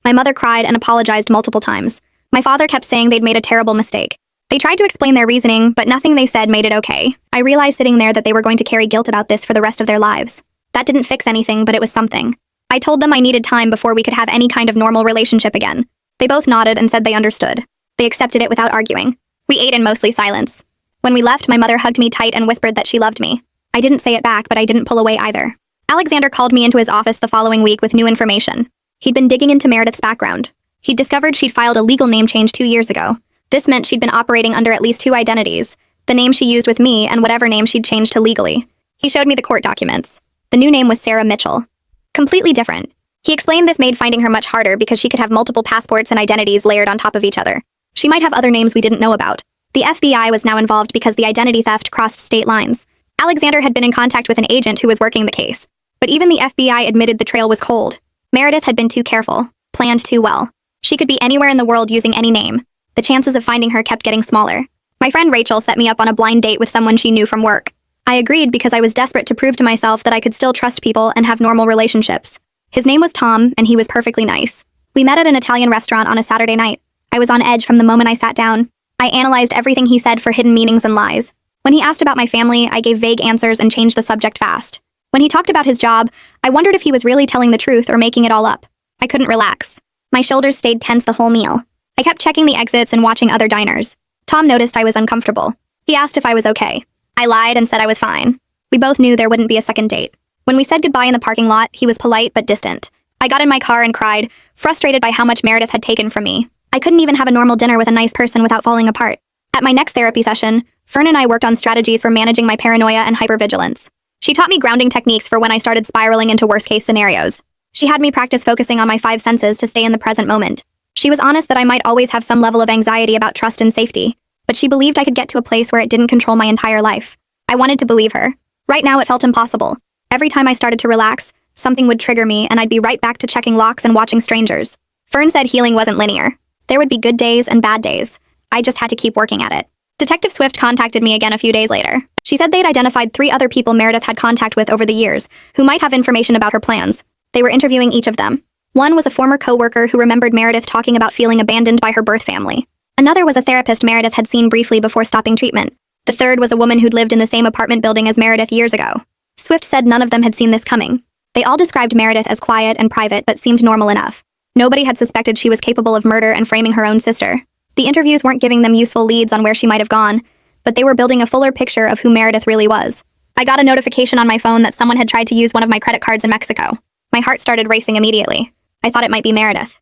S2: My mother cried and apologized multiple times. My father kept saying they'd made a terrible mistake. They tried to explain their reasoning, but nothing they said made it okay. I realized sitting there that they were going to carry guilt about this for the rest of their lives. That didn't fix anything, but it was something. I told them I needed time before we could have any kind of normal relationship again. They both nodded and said they understood. They accepted it without arguing. We ate in mostly silence. When we left, my mother hugged me tight and whispered that she loved me. I didn't say it back, but I didn't pull away either. Alexander called me into his office the following week with new information. He'd been digging into Meredith's background. He'd discovered she'd filed a legal name change 2 years ago. This meant she'd been operating under at least 2 identities, the name she used with me and whatever name she'd changed to legally. He showed me the court documents. The new name was Sarah Mitchell. Completely different. He explained this made finding her much harder because she could have multiple passports and identities layered on top of each other. She might have other names we didn't know about. The FBI was now involved because the identity theft crossed state lines. Alexander had been in contact with an agent who was working the case. But even the FBI admitted the trail was cold. Meredith had been too careful, planned too well. She could be anywhere in the world using any name. The chances of finding her kept getting smaller. My friend Rachel set me up on a blind date with someone she knew from work. I agreed because I was desperate to prove to myself that I could still trust people and have normal relationships. His name was Tom, and he was perfectly nice. We met at an Italian restaurant on a Saturday night. I was on edge from the moment I sat down. I analyzed everything he said for hidden meanings and lies. When he asked about my family, I gave vague answers and changed the subject fast. When he talked about his job, I wondered if he was really telling the truth or making it all up. I couldn't relax. My shoulders stayed tense the whole meal. I kept checking the exits and watching other diners. Tom noticed I was uncomfortable. He asked if I was okay. I lied and said I was fine. We both knew there wouldn't be a second date. When we said goodbye in the parking lot, he was polite but distant. I got in my car and cried, frustrated by how much Meredith had taken from me. I couldn't even have a normal dinner with a nice person without falling apart. At my next therapy session, Fern and I worked on strategies for managing my paranoia and hypervigilance. She taught me grounding techniques for when I started spiraling into worst-case scenarios. She had me practice focusing on my 5 senses to stay in the present moment. She was honest that I might always have some level of anxiety about trust and safety, but she believed I could get to a place where it didn't control my entire life. I wanted to believe her. Right now it felt impossible. Every time I started to relax, something would trigger me and I'd be right back to checking locks and watching strangers. Fern said healing wasn't linear. There would be good days and bad days. I just had to keep working at it. Detective Swift contacted me again a few days later. She said they'd identified 3 other people Meredith had contact with over the years, who might have information about her plans. They were interviewing each of them. One was a former co-worker who remembered Meredith talking about feeling abandoned by her birth family. Another was a therapist Meredith had seen briefly before stopping treatment. The third was a woman who'd lived in the same apartment building as Meredith years ago. Swift said none of them had seen this coming. They all described Meredith as quiet and private but seemed normal enough. Nobody had suspected she was capable of murder and framing her own sister. The interviews weren't giving them useful leads on where she might have gone, but they were building a fuller picture of who Meredith really was. I got a notification on my phone that someone had tried to use one of my credit cards in Mexico. My heart started racing immediately. I thought it might be Meredith.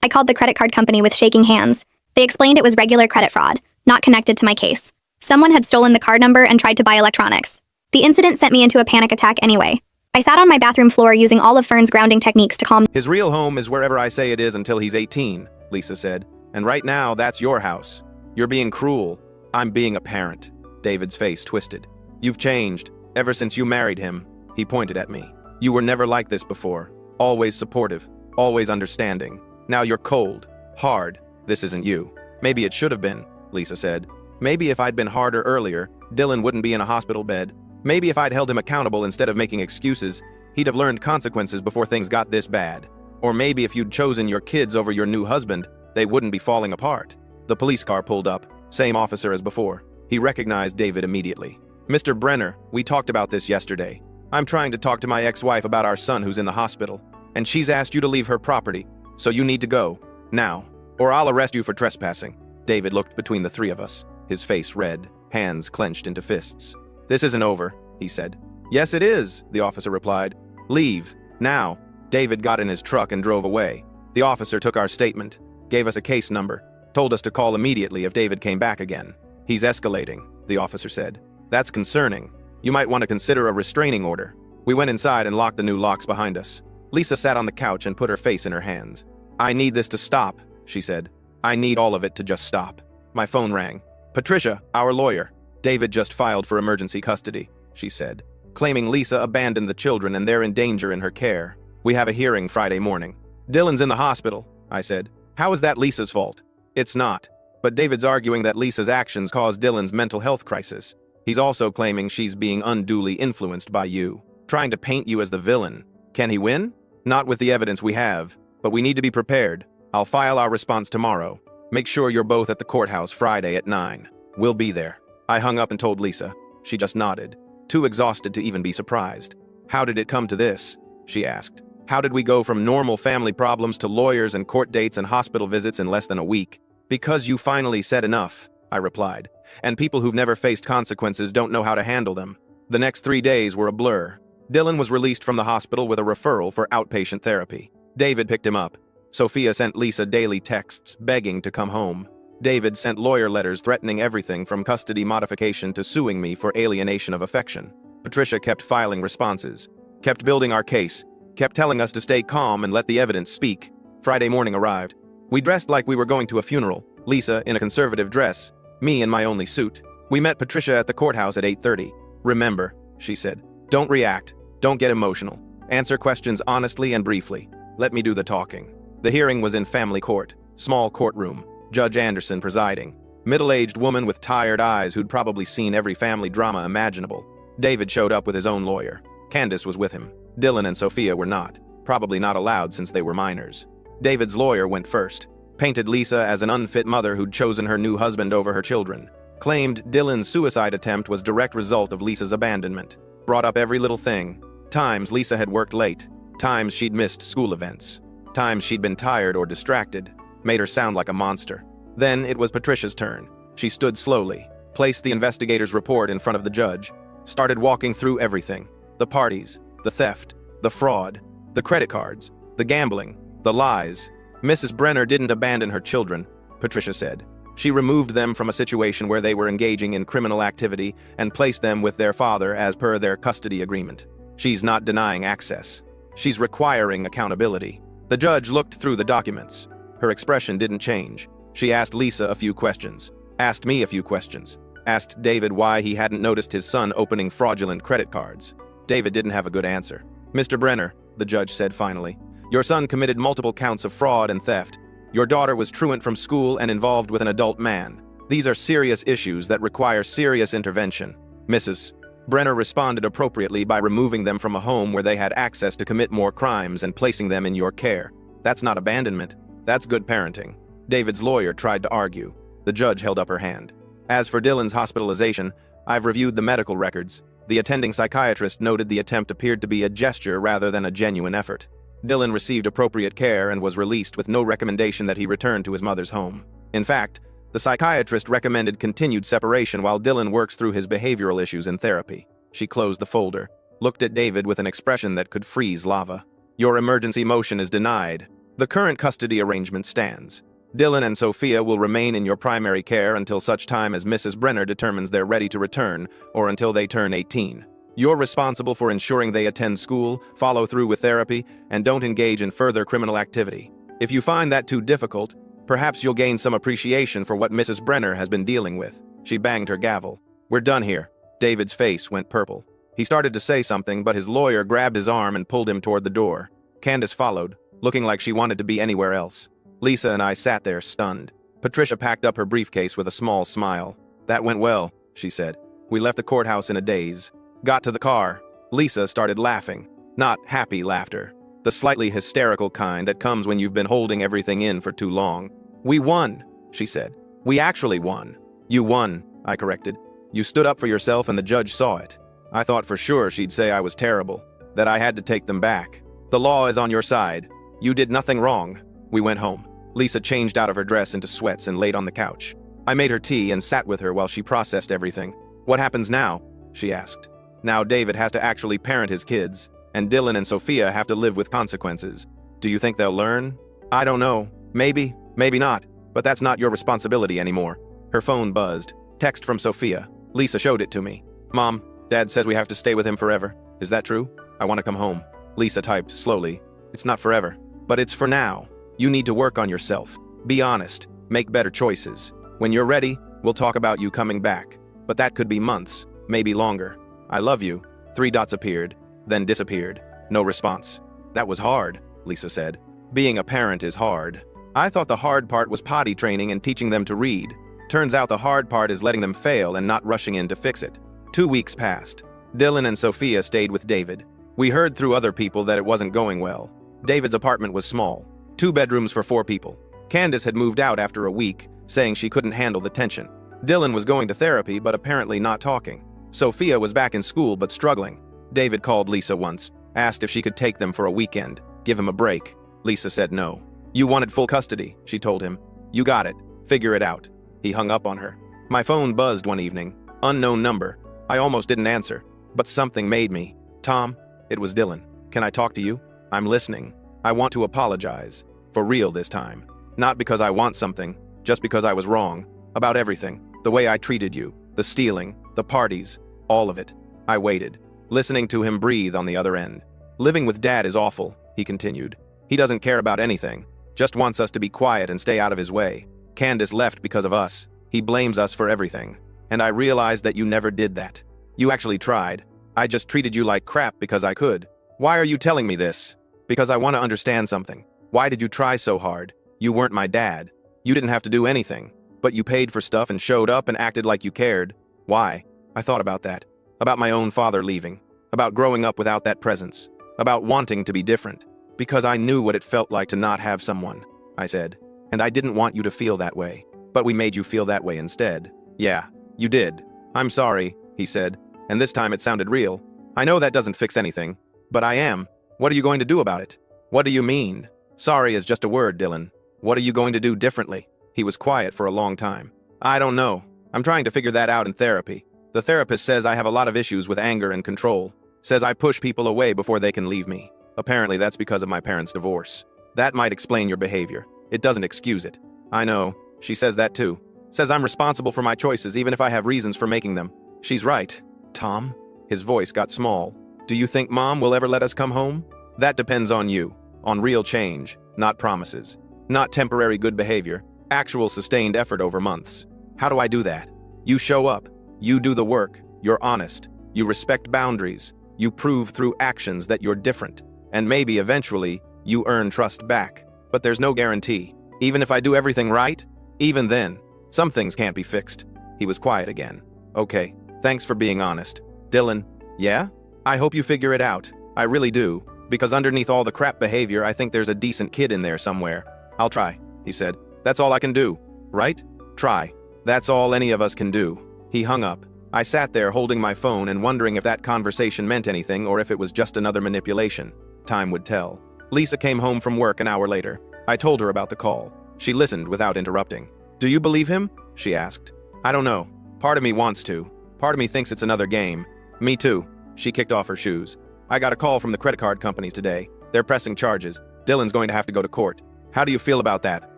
S2: I called the credit card company with shaking hands. They explained it was regular credit fraud, not connected to my case. Someone had stolen the card number and tried to buy electronics. The incident sent me into a panic attack anyway. I sat on my bathroom floor using all of Fern's grounding techniques to calm.
S3: His real home is wherever I say it is until he's 18, Lisa said. And right now, that's your house. You're being cruel. I'm being a parent. David's face twisted. You've changed. Ever since you married him, he pointed at me. You were never like this before. Always supportive. Always understanding. Now you're cold. Hard. This isn't you. Maybe it should have been, Lisa said. Maybe if I'd been harder earlier, Dylan wouldn't be in a hospital bed. Maybe if I'd held him accountable instead of making excuses, he'd have learned consequences before things got this bad. Or maybe if you'd chosen your kids over your new husband, they wouldn't be falling apart. The police car pulled up, same officer as before. He recognized David immediately. Mr. Brenner, we talked about this yesterday. I'm trying to talk to my ex-wife about our son who's in the hospital, and she's asked you to leave her property, so you need to go, now, or I'll arrest you for trespassing. David looked between the three of us, his face red, hands clenched into fists. This isn't over, he said. Yes, it is, the officer replied. Leave, now. David got in his truck and drove away. The officer took our statement, gave us a case number, told us to call immediately if David came back again. He's escalating, the officer said. That's concerning. You might want to consider a restraining order. We went inside and locked the new locks behind us. Lisa sat on the couch and put her face in her hands. I need this to stop, she said. I need all of it to just stop. My phone rang. Patricia, our lawyer. David just filed for emergency custody, she said, claiming Lisa abandoned the children and they're in danger in her care. We have a hearing Friday morning. Dylan's in the hospital, I said. How is that Lisa's fault? It's not. But David's arguing that Lisa's actions caused Dylan's mental health crisis. He's also claiming she's being unduly influenced by you, trying to paint you as the villain. Can he win? Not with the evidence we have, but we need to be prepared. I'll file our response tomorrow. Make sure you're both at the courthouse Friday at 9. We'll be there. I hung up and told Lisa. She just nodded, too exhausted to even be surprised. How did it come to this? She asked. How did we go from normal family problems to lawyers and court dates and hospital visits in less than a week? Because you finally said enough, I replied. And people who've never faced consequences don't know how to handle them. The next 3 days were a blur. Dylan was released from the hospital with a referral for outpatient therapy. David picked him up. Sophia sent Lisa daily texts begging to come home. David sent lawyer letters threatening everything from custody modification to suing me for alienation of affection. Patricia kept filing responses, kept building our case, kept telling us to stay calm and let the evidence speak. Friday morning arrived. We dressed like we were going to a funeral, Lisa in a conservative dress, me in my only suit. We met Patricia at the courthouse at 8:30. Remember, she said, don't react, don't get emotional. Answer questions honestly and briefly. Let me do the talking. The hearing was in family court, small courtroom. Judge Anderson presiding. Middle-aged woman with tired eyes who'd probably seen every family drama imaginable. David showed up with his own lawyer. Candace was with him. Dylan and Sophia were not. Probably not allowed since they were minors. David's lawyer went first. Painted Lisa as an unfit mother who'd chosen her new husband over her children. Claimed Dylan's suicide attempt was direct result of Lisa's abandonment. Brought up every little thing. Times Lisa had worked late. Times she'd missed school events. Times she'd been tired or distracted. Made her sound like a monster. Then it was Patricia's turn. She stood slowly, placed the investigator's report in front of the judge, started walking through everything. The parties, the theft, the fraud, the credit cards, the gambling, the lies. Mrs. Brenner didn't abandon her children, Patricia said. She removed them from a situation where they were engaging in criminal activity and placed them with their father as per their custody agreement. She's not denying access. She's requiring accountability. The judge looked through the documents. Her expression didn't change. She asked Lisa a few questions, asked me a few questions, asked David why he hadn't noticed his son opening fraudulent credit cards. David didn't have a good answer. Mr. Brenner, the judge said finally, your son committed multiple counts of fraud and theft. Your daughter was truant from school and involved with an adult man. These are serious issues that require serious intervention. Mrs. Brenner responded appropriately by removing them from a home where they had access to commit more crimes and placing them in your care. That's not abandonment. That's good parenting. David's lawyer tried to argue. The judge held up her hand. As for Dylan's hospitalization, I've reviewed the medical records. The attending psychiatrist noted the attempt appeared to be a gesture rather than a genuine effort. Dylan received appropriate care and was released with no recommendation that he return to his mother's home. In fact, the psychiatrist recommended continued separation while Dylan works through his behavioral issues in therapy. She closed the folder, looked at David with an expression that could freeze lava. Your emergency motion is denied. The current custody arrangement stands. Dylan and Sophia will remain in your primary care until such time as Mrs. Brenner determines they're ready to return, or until they turn 18. You're responsible for ensuring they attend school, follow through with therapy, and don't engage in further criminal activity. If you find that too difficult, perhaps you'll gain some appreciation for what Mrs. Brenner has been dealing with. She banged her gavel. We're done here. David's face went purple. He started to say something, but his lawyer grabbed his arm and pulled him toward the door. Candace followed, looking like she wanted to be anywhere else. Lisa and I sat there stunned. Patricia packed up her briefcase with a small smile. That went well, she said. We left the courthouse in a daze. Got to the car. Lisa started laughing. Not happy laughter. The slightly hysterical kind that comes when you've been holding everything in for too long. We won, she said. We actually won. You won, I corrected. You stood up for yourself and the judge saw it. I thought for sure she'd say I was terrible, that I had to take them back. The law is on your side. You did nothing wrong. We went home. Lisa changed out of her dress into sweats and laid on the couch. I made her tea and sat with her while she processed everything. What happens now? She asked. Now David has to actually parent his kids, and Dylan and Sophia have to live with consequences. Do you think they'll learn? I don't know. Maybe, maybe not. But that's not your responsibility anymore. Her phone buzzed. Text from Sophia. Lisa showed it to me. Mom, Dad says we have to stay with him forever. Is that true? I want to come home. Lisa typed slowly. It's not forever, but it's for now. You need to work on yourself. Be honest. Make better choices. When you're ready, we'll talk about you coming back. But that could be months, maybe longer. I love you. 3 dots appeared, then disappeared. No response. That was hard, Lisa said. Being a parent is hard. I thought the hard part was potty training and teaching them to read. Turns out the hard part is letting them fail and not rushing in to fix it. 2 weeks passed. Dylan and Sophia stayed with David. We heard through other people that it wasn't going well. David's apartment was small. 2 bedrooms for 4 people. Candace had moved out after a week, saying she couldn't handle the tension. Dylan was going to therapy but apparently not talking. Sophia was back in school but struggling. David called Lisa once, asked if she could take them for a weekend, give him a break. Lisa said no. You wanted full custody, she told him. You got it. Figure it out. He hung up on her. My phone buzzed one evening. Unknown number. I almost didn't answer, but something made me. Tom, it was Dylan. Can I talk to you? I'm listening. I want to apologize. For real this time. Not because I want something, just because I was wrong. About everything. The way I treated you. The stealing. The parties. All of it. I waited, listening to him breathe on the other end. Living with Dad is awful, he continued. He doesn't care about anything. Just wants us to be quiet and stay out of his way. Candace left because of us. He blames us for everything. And I realized that you never did that. You actually tried. I just treated you like crap because I could. Why are you telling me this? Because I want to understand something. Why did you try so hard? You weren't my dad. You didn't have to do anything. But you paid for stuff and showed up and acted like you cared. Why? I thought about that. About my own father leaving. About growing up without that presence. About wanting to be different. Because I knew what it felt like to not have someone, I said. And I didn't want you to feel that way. But we made you feel that way instead. Yeah, you did. I'm sorry, he said. And this time it sounded real. I know that doesn't fix anything. But I am. What are you going to do about it? What do you mean? Sorry is just a word, Dylan. What are you going to do differently? He was quiet for a long time. I don't know. I'm trying to figure that out in therapy. The therapist says I have a lot of issues with anger and control. Says I push people away before they can leave me. Apparently that's because of my parents' divorce. That might explain your behavior. It doesn't excuse it. I know. She says that too. Says I'm responsible for my choices even if I have reasons for making them. She's right. Tom? His voice got small. Do you think Mom will ever let us come home? That depends on you. On real change, not promises. Not temporary good behavior. Actual sustained effort over months. How do I do that? You show up. You do the work. You're honest. You respect boundaries. You prove through actions that you're different. And maybe eventually, you earn trust back. But there's no guarantee. Even if I do everything right, even then, some things can't be fixed. He was quiet again. Okay, thanks for being honest. Dylan, yeah? I hope you figure it out. I really do. Because underneath all the crap behavior, I think there's a decent kid in there somewhere. I'll try, he said. That's all I can do, right? Try. That's all any of us can do. He hung up. I sat there holding my phone and wondering if that conversation meant anything or if it was just another manipulation. Time would tell. Lisa came home from work an hour later. I told her about the call. She listened without interrupting. "Do you believe him?" she asked. "I don't know. Part of me wants to. Part of me thinks it's another game." "Me too." She kicked off her shoes. "I got a call from the credit card companies today. They're pressing charges. Dylan's going to have to go to court. How do you feel about that?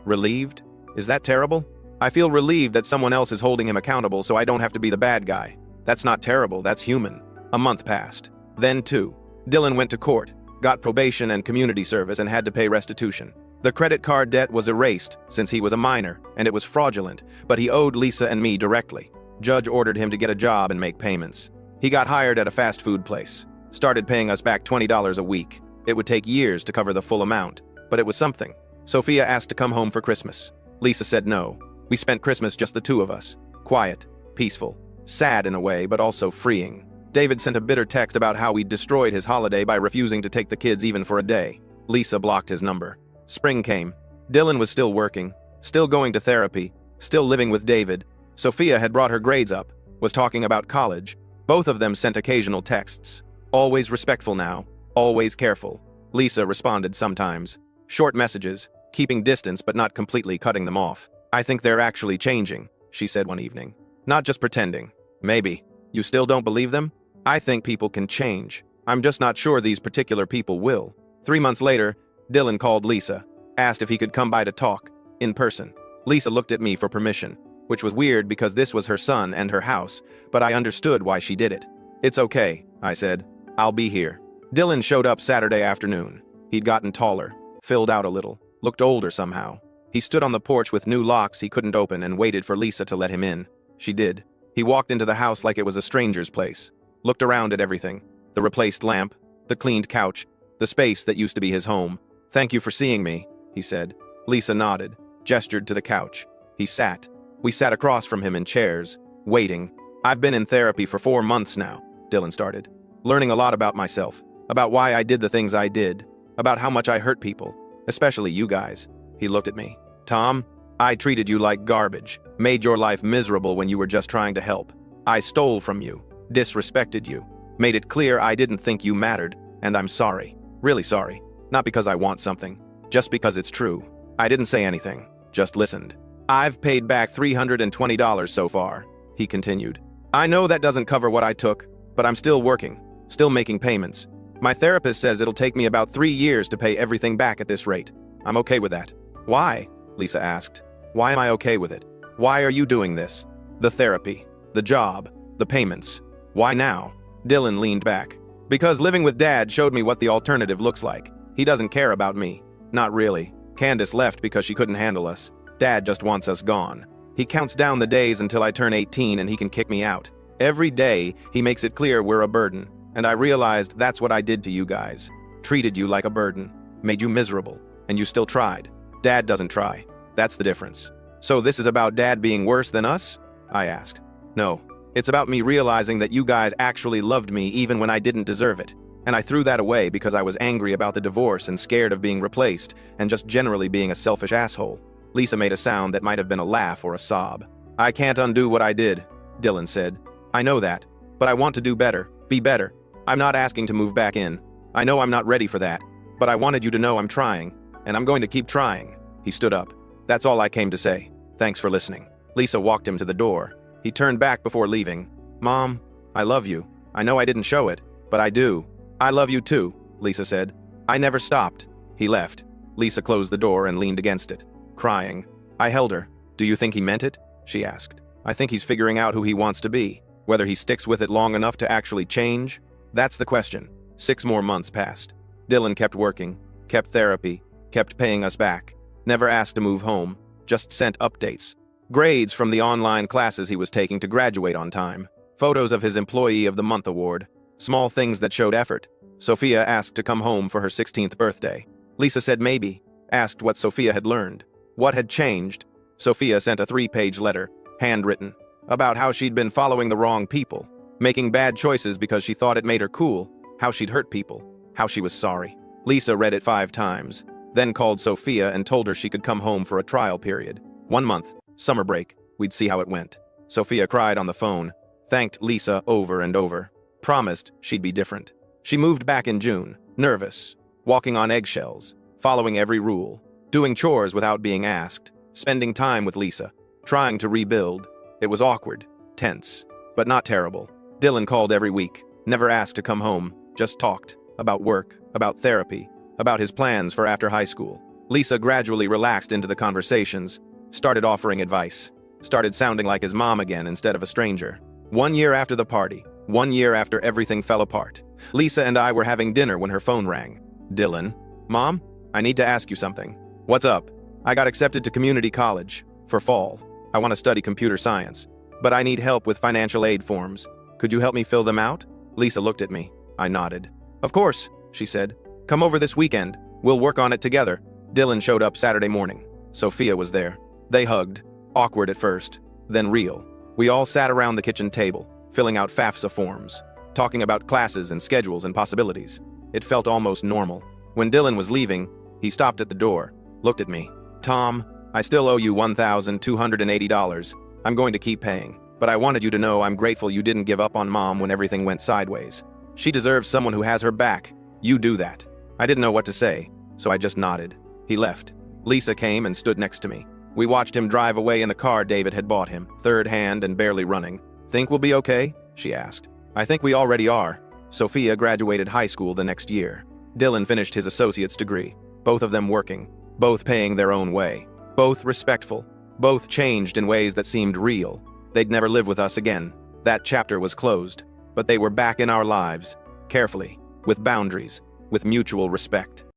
S3: Relieved? Is that terrible? I feel relieved that someone else is holding him accountable so I don't have to be the bad guy. That's not terrible, that's human." A month passed. Then 2. Dylan went to court, got probation and community service and had to pay restitution. The credit card debt was erased since he was a minor, and it was fraudulent, but he owed Lisa and me directly. Judge ordered him to get a job and make payments. He got hired at a fast food place. Started paying us back $20 a week. It would take years to cover the full amount, but it was something. Sophia asked to come home for Christmas. Lisa said no. We spent Christmas just the two of us. Quiet, peaceful, sad in a way, but also freeing. David sent a bitter text about how we'd destroyed his holiday by refusing to take the kids even for a day. Lisa blocked his number. Spring came. Dylan was still working, still going to therapy, still living with David. Sophia had brought her grades up, was talking about college. Both of them sent occasional texts. Always respectful now, always careful. Lisa responded sometimes. Short messages, keeping distance but not completely cutting them off. "I think they're actually changing," she said one evening. "Not just pretending. Maybe. You still don't believe them? I think people can change. I'm just not sure these particular people will." 3 months later, Dylan called Lisa, asked if he could come by to talk, in person. Lisa looked at me for permission, which was weird because this was her son and her house, but I understood why she did it. "It's okay," I said. "I'll be here." Dylan showed up Saturday afternoon. He'd gotten taller, filled out a little, looked older somehow. He stood on the porch with new locks he couldn't open and waited for Lisa to let him in. She did. He walked into the house like it was a stranger's place, looked around at everything, the replaced lamp, the cleaned couch, the space that used to be his home. "Thank you for seeing me," he said. Lisa nodded, gestured to the couch. He sat. We sat across from him in chairs, waiting. "I've been in therapy for 4 months now," Dylan started. "Learning a lot about myself, about why I did the things I did, about how much I hurt people, especially you guys." He looked at me. "Tom, I treated you like garbage, made your life miserable when you were just trying to help. I stole from you, disrespected you, made it clear I didn't think you mattered, and I'm sorry. Really sorry. Not because I want something, just because it's true. I didn't say anything, just listened. I've paid back $320 so far," he continued. "I know that doesn't cover what I took, but I'm still working, still making payments. My therapist says it'll take me about 3 years to pay everything back at this rate. I'm okay with that." "Why?" Lisa asked. "Why am I okay with it? Why are you doing this? The therapy, the job, the payments. Why now?" Dylan leaned back. "Because living with Dad showed me what the alternative looks like. He doesn't care about me. Not really. Candace left because she couldn't handle us. Dad just wants us gone. He counts down the days until I turn 18 and he can kick me out. Every day, he makes it clear we're a burden. And I realized that's what I did to you guys. Treated you like a burden. Made you miserable. And you still tried. Dad doesn't try. That's the difference." "So this is about Dad being worse than us?" I asked. "No. It's about me realizing that you guys actually loved me even when I didn't deserve it. And I threw that away because I was angry about the divorce and scared of being replaced and just generally being a selfish asshole." Lisa made a sound that might have been a laugh or a sob. "I can't undo what I did," Dylan said. "I know that. But I want to do better. Be better. I'm not asking to move back in. I know I'm not ready for that. But I wanted you to know I'm trying. And I'm going to keep trying." He stood up. "That's all I came to say. Thanks for listening." Lisa walked him to the door. He turned back before leaving. "Mom, I love you. I know I didn't show it, but I do." "I love you too," Lisa said. "I never stopped." He left. Lisa closed the door and leaned against it, crying. I held her. "Do you think he meant it?" she asked. "I think he's figuring out who he wants to be. Whether he sticks with it long enough to actually change? That's the question." 6 more months passed. Dylan kept working, kept therapy, kept paying us back. Never asked to move home, just sent updates. Grades from the online classes he was taking to graduate on time. Photos of his Employee of the Month award. Small things that showed effort. Sophia asked to come home for her 16th birthday. Lisa said maybe, asked what Sophia had learned. What had changed? Sophia sent a 3-page letter, handwritten, about how she'd been following the wrong people, making bad choices because she thought it made her cool, how she'd hurt people, how she was sorry. Lisa read it 5 times, then called Sophia and told her she could come home for a trial period. 1 month, Summer break, we'd see how it went. Sophia cried on the phone, thanked Lisa over and over, promised she'd be different. She moved back in June, nervous, walking on eggshells, following every rule, doing chores without being asked, spending time with Lisa, trying to rebuild. It was awkward, tense, but not terrible. Dylan called every week, never asked to come home, just talked about work, about therapy, about his plans for after high school. Lisa gradually relaxed into the conversations, started offering advice, started sounding like his mom again instead of a stranger. 1 year after the party, 1 year after everything fell apart, Lisa and I were having dinner when her phone rang. Dylan, Mom, I need to ask you something. What's up? I got accepted to community college for fall. I want to study computer science, but I need help with financial aid forms. Could you help me fill them out? Lisa looked at me. I nodded. Of course, she said. Come over this weekend. We'll work on it together. Dylan showed up Saturday morning. Sophia was there. They hugged, awkward at first, then real. We all sat around the kitchen table, filling out FAFSA forms, talking about classes and schedules and possibilities. It felt almost normal. When Dylan was leaving, he stopped at the door, looked at me. Tom, I still owe you $1,280. I'm going to keep paying, but I wanted you to know I'm grateful you didn't give up on Mom when everything went sideways. She deserves someone who has her back. You do that. I didn't know what to say, so I just nodded. He left. Lisa came and stood next to me. We watched him drive away in the car David had bought him, third hand and barely running. Think we'll be okay? She asked. I think we already are. Sophia graduated high school the next year. Dylan finished his associate's degree, both of them working, both paying their own way, both respectful, both changed in ways that seemed real. They'd never live with us again. That chapter was closed, but they were back in our lives, carefully, with boundaries, with mutual respect.